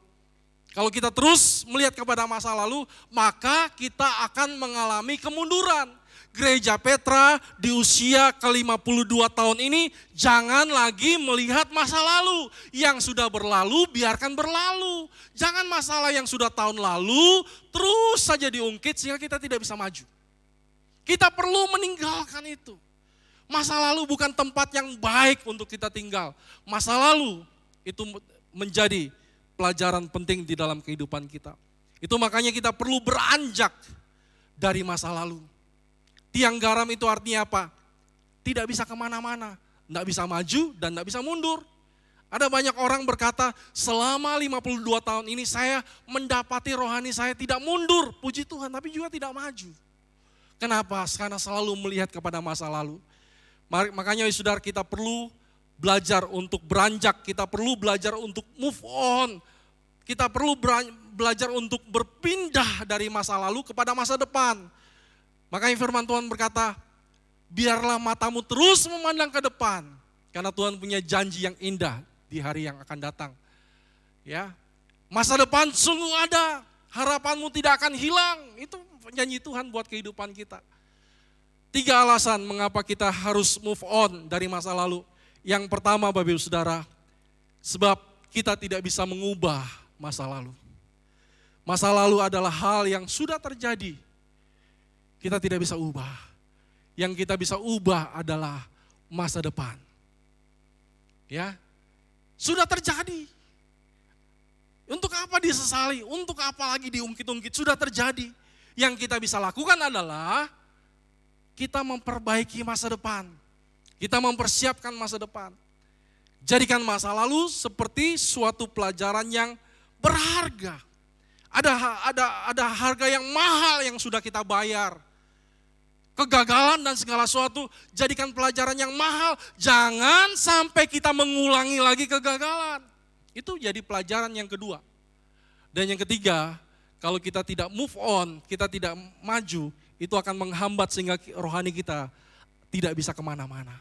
Speaker 1: Kalau kita terus melihat kepada masa lalu, maka kita akan mengalami kemunduran. Gereja Petra di usia ke-52 tahun ini jangan lagi melihat masa lalu. Yang sudah berlalu biarkan berlalu. Jangan masalah yang sudah tahun lalu terus saja diungkit sehingga kita tidak bisa maju. Kita perlu meninggalkan itu. Masa lalu bukan tempat yang baik untuk kita tinggal. Masa lalu itu menjadi pelajaran penting di dalam kehidupan kita. Itu makanya kita perlu beranjak dari masa lalu. Tiang garam itu artinya apa? Tidak bisa kemana-mana, tidak bisa maju dan tidak bisa mundur. Ada banyak orang berkata, selama 52 tahun ini saya mendapati rohani saya tidak mundur, puji Tuhan, tapi juga tidak maju. Kenapa? Karena selalu melihat kepada masa lalu. Makanya saudara, kita perlu belajar untuk beranjak, kita perlu belajar untuk move on. Kita perlu belajar untuk berpindah dari masa lalu kepada masa depan. Makanya firman Tuhan berkata, biarlah matamu terus memandang ke depan. Karena Tuhan punya janji yang indah di hari yang akan datang. Ya, masa depan sungguh ada, harapanmu tidak akan hilang. Itu janji Tuhan buat kehidupan kita. 3 alasan mengapa kita harus move on dari masa lalu. Yang pertama Bapak Ibu Saudara, sebab kita tidak bisa mengubah masa lalu. Masa lalu adalah hal yang sudah terjadi. Kita tidak bisa ubah. Yang kita bisa ubah adalah masa depan. Ya, sudah terjadi. Untuk apa disesali? Untuk apa lagi diungkit-ungkit? Sudah terjadi. Yang kita bisa lakukan adalah kita memperbaiki masa depan. Kita mempersiapkan masa depan. Jadikan masa lalu seperti suatu pelajaran yang berharga. Ada harga yang mahal yang sudah kita bayar. Kegagalan dan segala sesuatu jadikan pelajaran yang mahal. Jangan sampai kita mengulangi lagi kegagalan. Itu jadi pelajaran yang kedua. Dan yang ketiga, kalau kita tidak move on, kita tidak maju, itu akan menghambat sehingga rohani kita tidak bisa kemana-mana.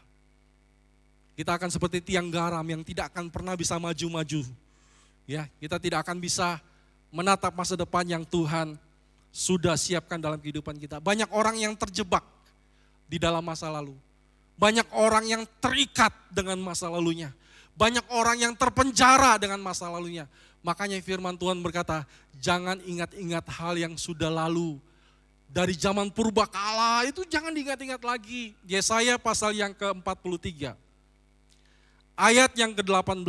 Speaker 1: Kita akan seperti tiang garam yang tidak akan pernah bisa maju-maju. Ya, kita tidak akan bisa menatap masa depan yang Tuhan sudah siapkan dalam kehidupan kita. Banyak orang yang terjebak di dalam masa lalu. Banyak orang yang terikat dengan masa lalunya. Banyak orang yang terpenjara dengan masa lalunya. Makanya firman Tuhan berkata, jangan ingat-ingat hal yang sudah lalu. Dari zaman purbakala itu jangan diingat-ingat lagi. Yesaya pasal yang ke-43. Ayat yang ke-18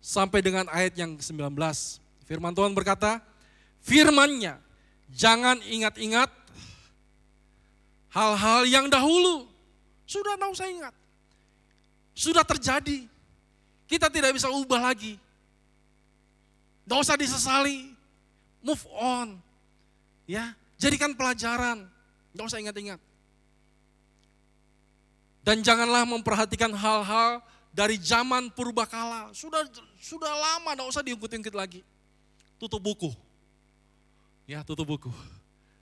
Speaker 1: sampai dengan ayat yang ke-19. Firman Tuhan berkata, firman-Nya, jangan ingat-ingat hal-hal yang dahulu. Sudah tahu saya ingat. Sudah terjadi. Kita tidak bisa ubah lagi. Tidak usah disesali. Move on. Ya, jadikan pelajaran. Tidak usah ingat-ingat. Dan janganlah memperhatikan hal-hal dari zaman purbakala. Sudah lama, tidak usah diungkit-ungkit lagi. Tutup buku. Ya, tutup buku.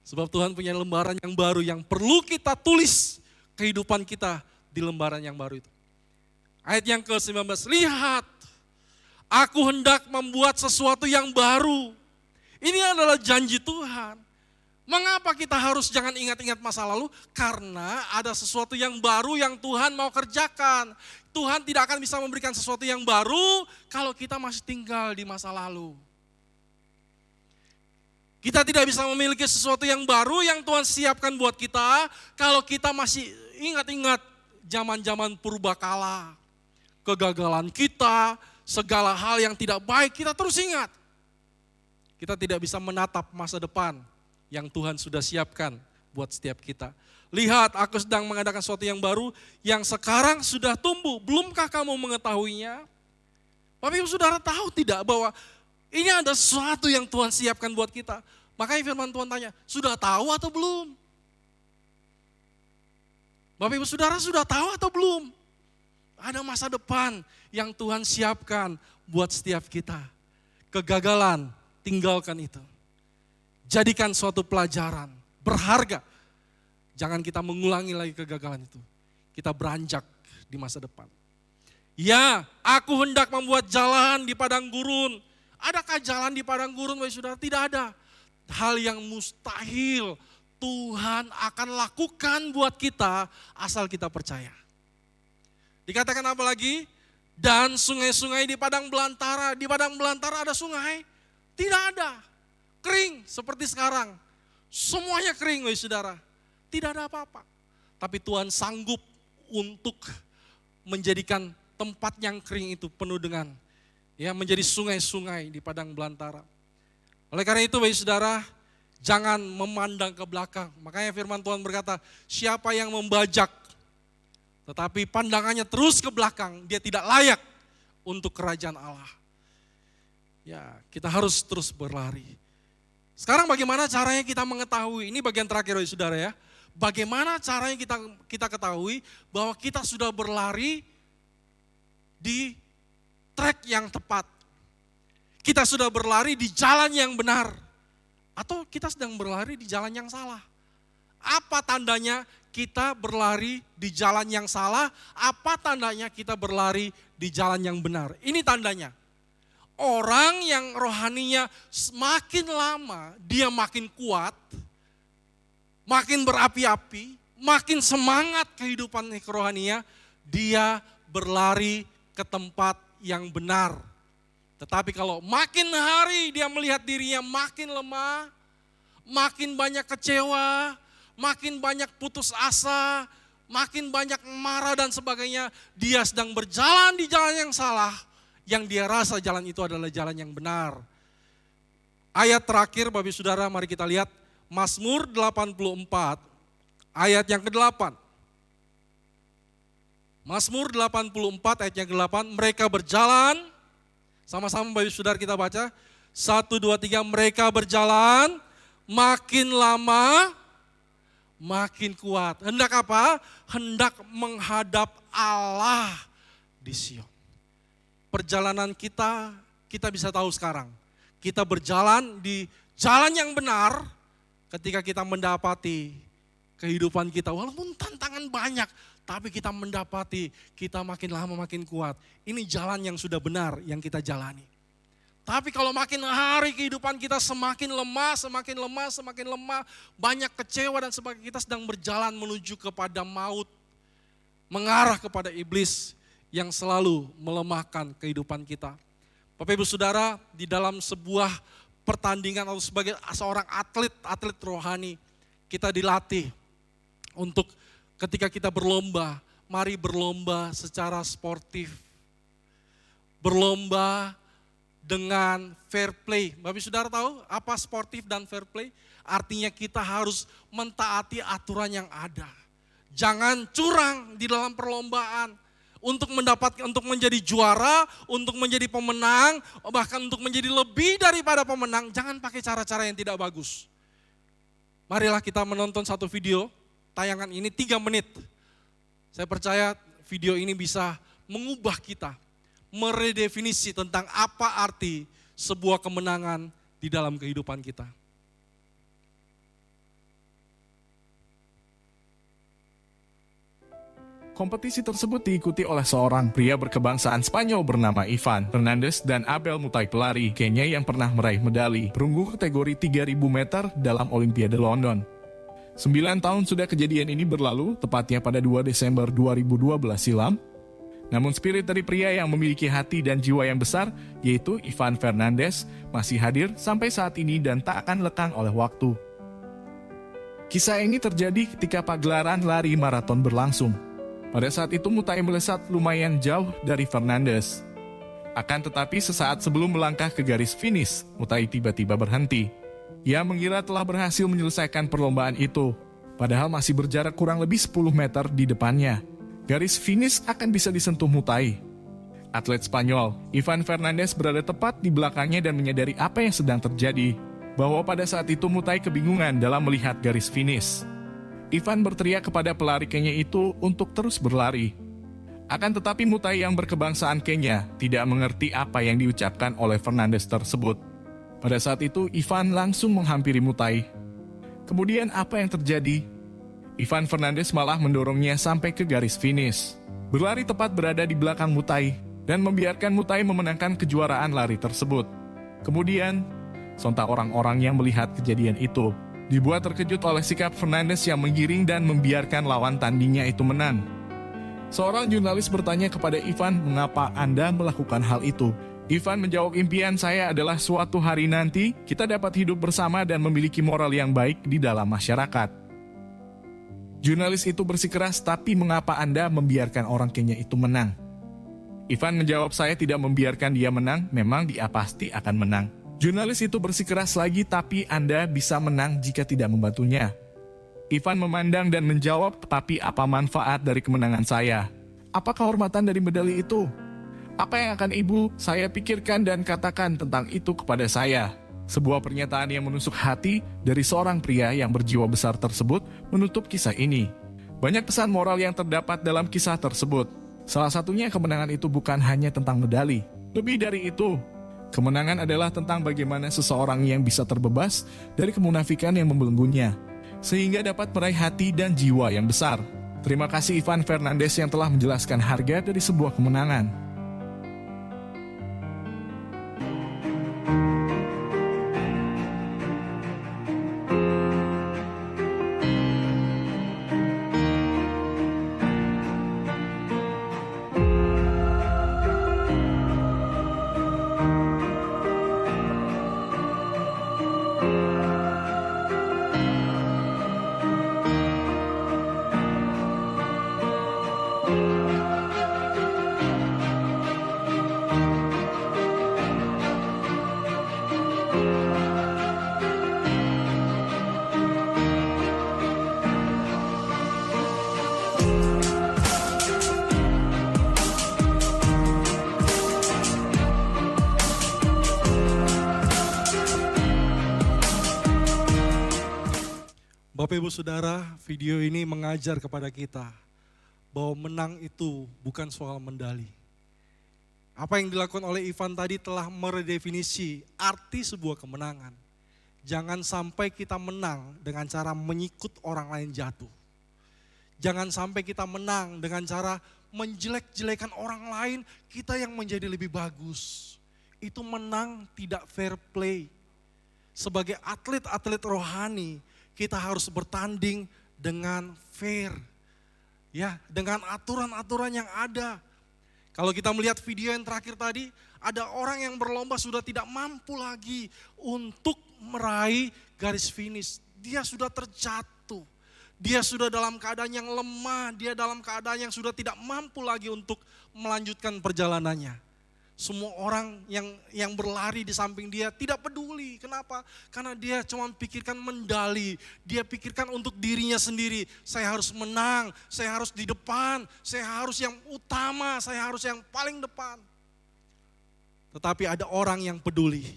Speaker 1: Sebab Tuhan punya lembaran yang baru yang perlu kita tulis kehidupan kita di lembaran yang baru itu. Ayat yang ke-19, lihat, aku hendak membuat sesuatu yang baru. Ini adalah janji Tuhan. Mengapa kita harus jangan ingat-ingat masa lalu? Karena ada sesuatu yang baru yang Tuhan mau kerjakan. Tuhan tidak akan bisa memberikan sesuatu yang baru kalau kita masih tinggal di masa lalu. Kita tidak bisa memiliki sesuatu yang baru yang Tuhan siapkan buat kita kalau kita masih ingat-ingat zaman-zaman purbakala. Kegagalan kita, segala hal yang tidak baik kita terus ingat. Kita tidak bisa menatap masa depan yang Tuhan sudah siapkan buat setiap kita. Lihat, aku sedang mengadakan sesuatu yang baru yang sekarang sudah tumbuh. Belumkah kamu mengetahuinya? Bapak Ibu Saudara tahu tidak bahwa ini ada sesuatu yang Tuhan siapkan buat kita. Makanya firman Tuhan tanya, sudah tahu atau belum? Bapak Ibu Saudara sudah tahu atau belum? Ada masa depan yang Tuhan siapkan buat setiap kita. Kegagalan, tinggalkan itu. Jadikan suatu pelajaran berharga. Jangan kita mengulangi lagi kegagalan itu. Kita beranjak di masa depan. Ya, aku hendak membuat jalan di padang gurun. Adakah jalan di padang gurun, Bapak Saudara? Tidak ada. Hal yang mustahil Tuhan akan lakukan buat kita asal kita percaya. Dikatakan apa lagi? Dan sungai-sungai di padang belantara. Di padang belantara ada sungai? Tidak ada. Kering seperti sekarang. Semuanya kering, Bapak Saudara. Tidak ada apa-apa. Tapi Tuhan sanggup untuk menjadikan tempat yang kering itu penuh dengan menjadi sungai-sungai di padang belantara. Oleh karena itu, Bapak Saudara, jangan memandang ke belakang. Makanya firman Tuhan berkata, siapa yang membajak tetapi pandangannya terus ke belakang, dia tidak layak untuk kerajaan Allah. Ya, kita harus terus berlari. Sekarang bagaimana caranya kita mengetahui, ini bagian terakhir Bapak Saudara ya. Bagaimana caranya kita ketahui bahwa kita sudah berlari di track yang tepat. Kita sudah berlari di jalan yang benar. Atau kita sedang berlari di jalan yang salah. Apa tandanya kita berlari di jalan yang salah? Apa tandanya kita berlari di jalan yang benar? Ini tandanya. Orang yang rohaninya semakin lama dia makin kuat, makin berapi-api, makin semangat kehidupan kerohaniannya, dia berlari ke tempat yang benar. Tetapi kalau makin hari dia melihat dirinya makin lemah, makin banyak kecewa, makin banyak putus asa, makin banyak marah dan sebagainya, dia sedang berjalan di jalan yang salah, yang dia rasa jalan itu adalah jalan yang benar. Ayat terakhir Bapak Saudara, mari kita lihat Mazmur 84 ayat yang ke-8. Mazmur 84 ayat yang ke-8, mereka berjalan, sama-sama Bapak Saudara kita baca, 1, 2, 3, mereka berjalan, makin lama, makin kuat. Hendak apa? Hendak menghadap Allah di Sion. Perjalanan kita bisa tahu sekarang. Kita berjalan di jalan yang benar ketika kita mendapati kehidupan kita. Walaupun tantangan banyak, tapi kita mendapati kita makin lama makin kuat. Ini jalan yang sudah benar yang kita jalani. Tapi kalau makin hari kehidupan kita semakin lemah, banyak kecewa dan sebagainya, kita sedang berjalan menuju kepada maut, mengarah kepada iblis yang selalu melemahkan kehidupan kita. Bapak Ibu Saudara, di dalam sebuah pertandingan atau sebagai seorang atlet rohani, kita dilatih untuk ketika kita berlomba, mari berlomba secara sportif. Berlomba dengan fair play. Bapak Ibu Saudara tahu apa sportif dan fair play? Artinya kita harus mentaati aturan yang ada. Jangan curang di dalam perlombaan. Untuk menjadi juara, untuk menjadi pemenang, bahkan untuk menjadi lebih daripada pemenang, jangan pakai cara-cara yang tidak bagus. Marilah kita menonton satu video, tayangan ini 3 menit. Saya percaya video ini bisa mengubah kita, meredefinisi tentang apa arti sebuah kemenangan di dalam kehidupan kita.
Speaker 2: Kompetisi tersebut diikuti oleh seorang pria berkebangsaan Spanyol bernama Ivan Fernandez dan Abel Mutai, pelari Kenya yang pernah meraih medali perunggu kategori 3.000 meter dalam Olimpiade London. 9 tahun sudah kejadian ini berlalu, tepatnya pada 2 Desember 2012 silam. Namun spirit dari pria yang memiliki hati dan jiwa yang besar, yaitu Ivan Fernandez, masih hadir sampai saat ini dan tak akan lekang oleh waktu. Kisah ini terjadi ketika pagelaran lari maraton berlangsung. Pada saat itu Mutai melesat lumayan jauh dari Fernandez. Akan tetapi sesaat sebelum melangkah ke garis finish, Mutai tiba-tiba berhenti. Ia mengira telah berhasil menyelesaikan perlombaan itu, padahal masih berjarak kurang lebih 10 meter di depannya. Garis finish akan bisa disentuh Mutai. Atlet Spanyol, Ivan Fernandez berada tepat di belakangnya dan menyadari apa yang sedang terjadi, bahwa pada saat itu Mutai kebingungan dalam melihat garis finish. Ivan berteriak kepada pelari Kenya itu untuk terus berlari. Akan tetapi Mutai yang berkebangsaan Kenya tidak mengerti apa yang diucapkan oleh Fernandez tersebut. Pada saat itu Ivan langsung menghampiri Mutai. Kemudian apa yang terjadi? Ivan Fernandez malah mendorongnya sampai ke garis finish. Berlari tepat berada di belakang Mutai dan membiarkan Mutai memenangkan kejuaraan lari tersebut. Kemudian, sontak orang-orang yang melihat kejadian itu dibuat terkejut oleh sikap Fernandez yang menggiring dan membiarkan lawan tandingnya itu menang. Seorang jurnalis bertanya kepada Ivan, mengapa Anda melakukan hal itu? Ivan menjawab, impian saya adalah suatu hari nanti kita dapat hidup bersama dan memiliki moral yang baik di dalam masyarakat. Jurnalis itu bersikeras, tapi mengapa Anda membiarkan orang Kenya itu menang? Ivan menjawab, saya tidak membiarkan dia menang, memang dia pasti akan menang. Jurnalis itu bersikeras lagi, tapi Anda bisa menang jika tidak membantunya. Ivan memandang dan menjawab, tapi apa manfaat dari kemenangan saya? Apa kehormatan dari medali itu? Apa yang akan ibu saya pikirkan dan katakan tentang itu kepada saya? Sebuah pernyataan yang menusuk hati dari seorang pria yang berjiwa besar tersebut menutup kisah ini. Banyak pesan moral yang terdapat dalam kisah tersebut. Salah satunya kemenangan itu bukan hanya tentang medali. Lebih dari itu, kemenangan adalah tentang bagaimana seseorang yang bisa terbebas dari kemunafikan yang membelenggunya, sehingga dapat meraih hati dan jiwa yang besar. Terima kasih Ivan Fernandez yang telah menjelaskan harga dari sebuah kemenangan.
Speaker 1: Bapak Ibu Saudara, video ini mengajar kepada kita bahwa menang itu bukan soal medali. Apa yang dilakukan oleh Ivan tadi telah meredefinisi arti sebuah kemenangan. Jangan sampai kita menang dengan cara menyikut orang lain jatuh. Jangan sampai kita menang dengan cara menjelek-jelekan orang lain, kita yang menjadi lebih bagus. itu menang tidak fair play. Sebagai atlet-atlet rohani, kita harus bertanding dengan fair. Ya, dengan aturan-aturan yang ada. Kalau kita melihat video yang terakhir tadi, ada orang yang berlomba sudah tidak mampu lagi untuk meraih garis finish. Dia sudah terjatuh. Dia sudah dalam keadaan yang lemah, dia dalam keadaan yang sudah tidak mampu lagi untuk melanjutkan perjalanannya. Semua orang yang berlari di samping dia tidak peduli. Kenapa? Karena dia cuma pikirkan medali. Dia pikirkan untuk dirinya sendiri. Saya harus menang, saya harus di depan, saya harus yang utama, saya harus yang paling depan. Tetapi ada orang yang peduli,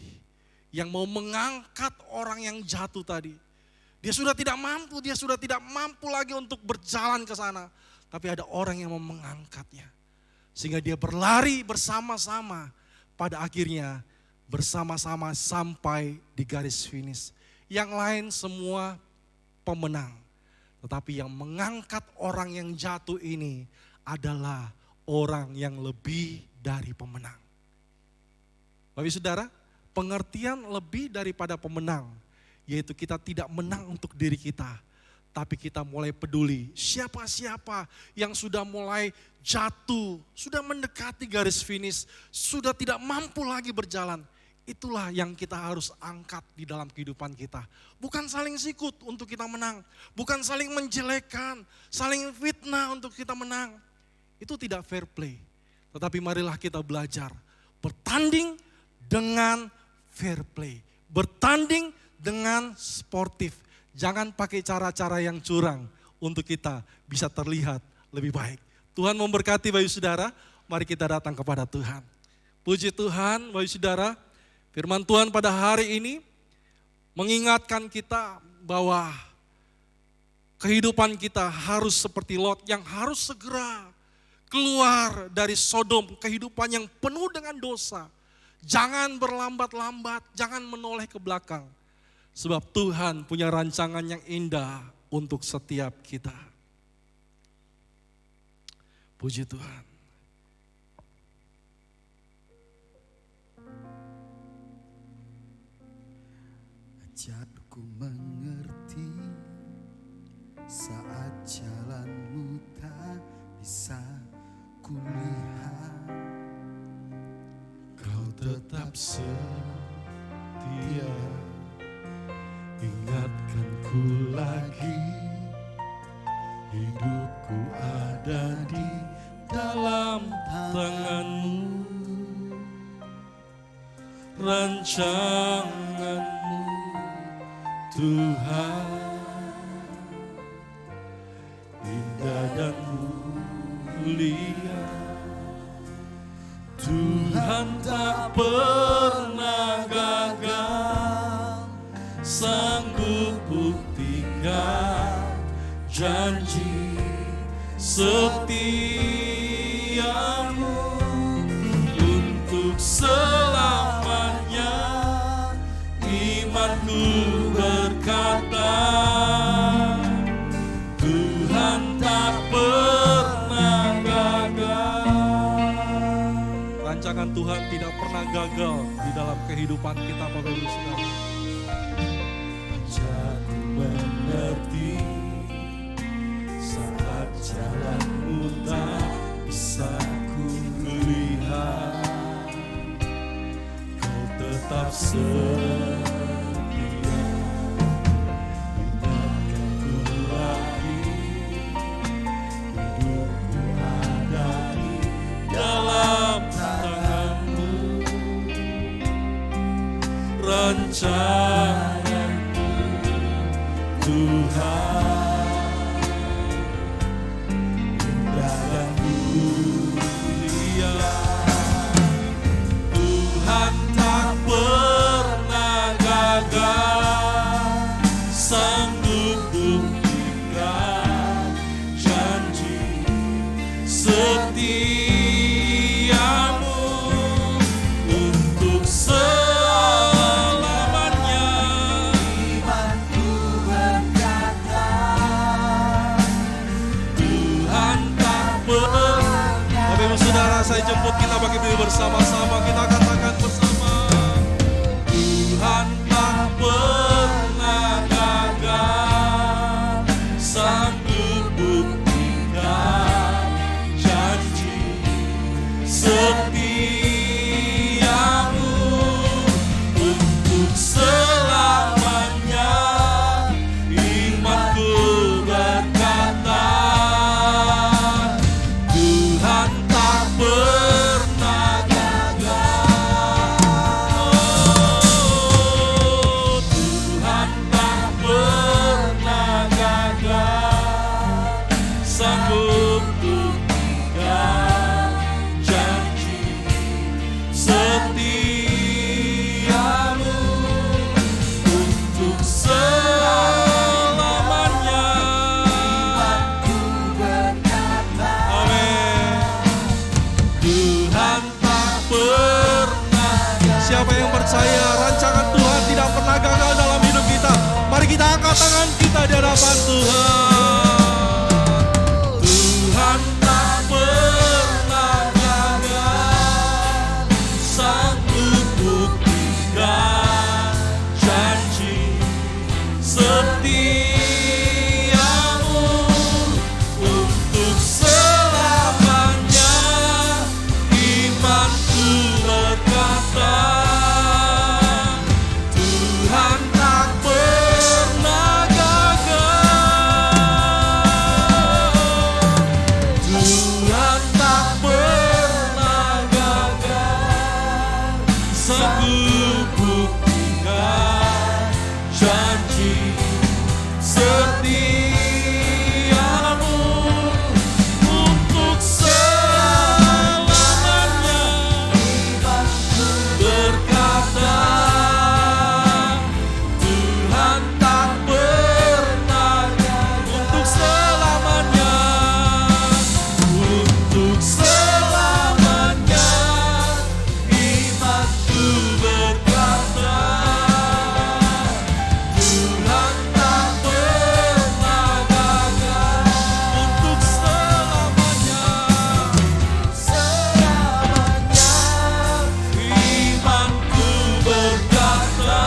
Speaker 1: yang mau mengangkat orang yang jatuh tadi. Dia sudah tidak mampu lagi untuk berjalan ke sana. Tapi ada orang yang mau mengangkatnya. Sehingga dia berlari bersama-sama, pada akhirnya bersama-sama sampai di garis finish. Yang lain semua pemenang. Tetapi yang mengangkat orang yang jatuh ini adalah orang yang lebih dari pemenang. Bapak Ibu Saudara, pengertian lebih daripada pemenang, yaitu kita tidak menang untuk diri kita, tapi kita mulai peduli siapa-siapa yang sudah mulai jatuh, sudah mendekati garis finish, sudah tidak mampu lagi berjalan. Itulah yang kita harus angkat di dalam kehidupan kita. Bukan saling sikut untuk kita menang, bukan saling menjelekkan, saling fitnah untuk kita menang. Itu tidak fair play. Tetapi marilah kita belajar bertanding dengan fair play, bertanding dengan sportif. Jangan pakai cara-cara yang curang untuk kita bisa terlihat lebih baik. Tuhan memberkati Bapak Ibu Saudara, mari kita datang kepada Tuhan. Puji Tuhan Bapak Ibu Saudara, firman Tuhan pada hari ini mengingatkan kita bahwa kehidupan kita harus seperti Lot yang harus segera keluar dari Sodom, kehidupan yang penuh dengan dosa. Jangan berlambat-lambat, jangan menoleh ke belakang. Sebab Tuhan punya rancangan yang indah untuk setiap kita. Puji Tuhan.
Speaker 3: Ajarku mengerti saat jalanmu tak bisa kulihat.
Speaker 1: Kau tetap setia, ingatkanku lagi, hidupku ada di dalam tanganmu, rancanganmu Tuhan, indah dan mulia. Tuhan tak pernah gagal, sanggup buktikan janji setiamu untuk selamanya. Imanku berkata, Tuhan tak pernah gagal. Rancangan Tuhan tidak pernah gagal di dalam kehidupan kita, Bapak Ibu Saudara. Aku mengerti saat jalanmu tak bisa ku lihat, kau tetap setia, ingatkanku lagi, hidupku ada di dalam tanganmu, rancanganmu Tuhan, indah dan mulia. Tuhan tak pernah gagal, sanggup buktikan janji setiamu untuk saya jemput kita bagi berdiri bersama-sama, kita katakan bersama. Siapa yang percaya rancangan Tuhan tidak pernah gagal dalam hidup kita? Mari kita angkat tangan kita di hadapan Tuhan. Tuhan tak pernah gagal, sanggup buktikan janji setiamu untuk selamanya. Imanku berkata, Tuhan tak pernah gagal. Tuhan tak pernah gagal, sanggup buktikan janji setiamu untuk selamanya. Berkata, Tuhan tak pernah gagal untuk selamanya. Untuk selamanya, imanku berkata, Tuhan tak pernah gagal untuk selamanya. Selamanya, imanku berkata,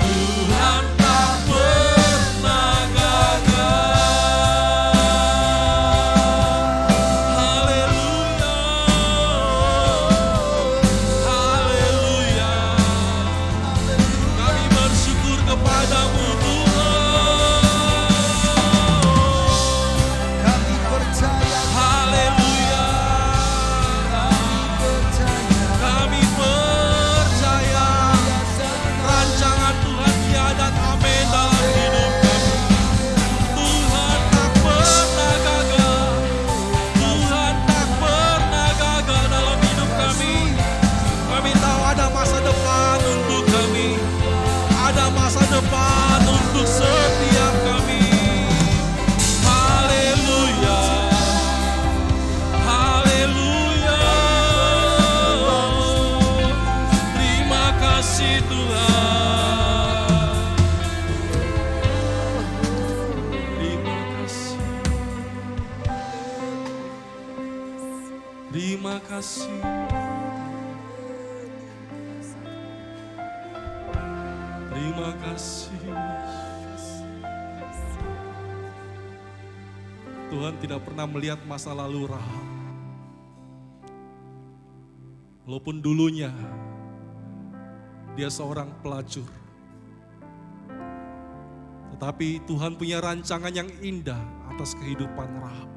Speaker 1: Tuhan tak pernah gagal. Haleluya, haleluya. Kami bersyukur kepadamu Tuhan.
Speaker 3: Kami percaya,
Speaker 1: Haleluya. Kami percaya rancangan Tuhan ya dan amin dalam hidup kami. Tuhan tak pernah gagal. Tuhan tak pernah gagal dalam hidup kami. Kami tahu ada masa depan untuk kami. Ada masa depan untuk setiap kami. Haleluya. Haleluya. Terima kasih Tuhan. Terima kasih. Terima kasih. Terima kasih. Tuhan tidak pernah melihat masa lalu Rahab. Walaupun dulunya dia seorang pelacur. Tetapi Tuhan punya rancangan yang indah atas kehidupan Rahab.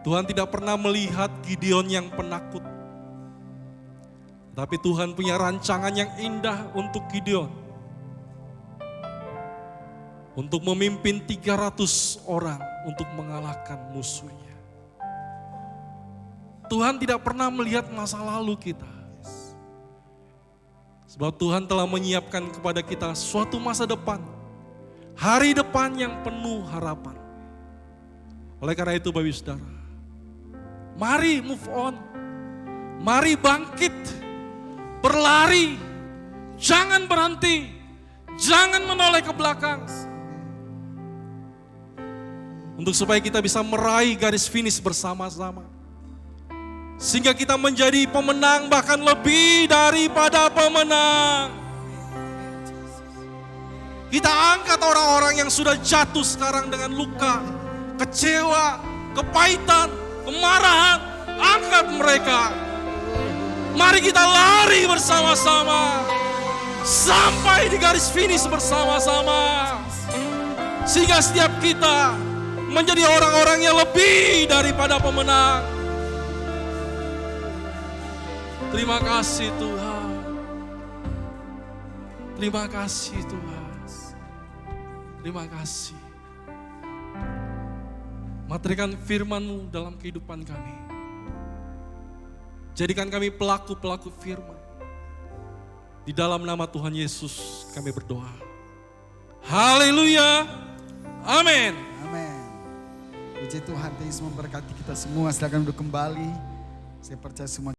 Speaker 1: Tuhan tidak pernah melihat Gideon yang penakut. Tapi Tuhan punya rancangan yang indah untuk Gideon. Untuk memimpin 300 orang untuk mengalahkan musuhnya. Tuhan tidak pernah melihat masa lalu kita. Sebab Tuhan telah menyiapkan kepada kita suatu masa depan. Hari depan yang penuh harapan. Oleh karena itu Bapak Ibu Saudara, mari move on. Mari bangkit. Berlari, jangan berhenti, jangan menoleh ke belakang. Untuk supaya kita bisa meraih garis finish bersama-sama. Sehingga kita menjadi pemenang, bahkan lebih daripada pemenang. Kita angkat orang-orang yang sudah jatuh sekarang dengan luka, kecewa, kepahitan, kemarahan. Angkat mereka. Mari kita lari bersama-sama sampai di garis finish bersama-sama. Sehingga setiap kita menjadi orang-orang yang lebih daripada pemenang. Terima kasih Tuhan. Terima kasih Tuhan. Terima kasih. Materikan firman-Mu dalam kehidupan kami. Jadikan kami pelaku-pelaku firman. Di dalam nama Tuhan Yesus kami berdoa. Haleluya. Amin.
Speaker 3: amin. Puji Tuhan, Yesus memberkati kita semua. Silakan duduk kembali. Saya percaya semua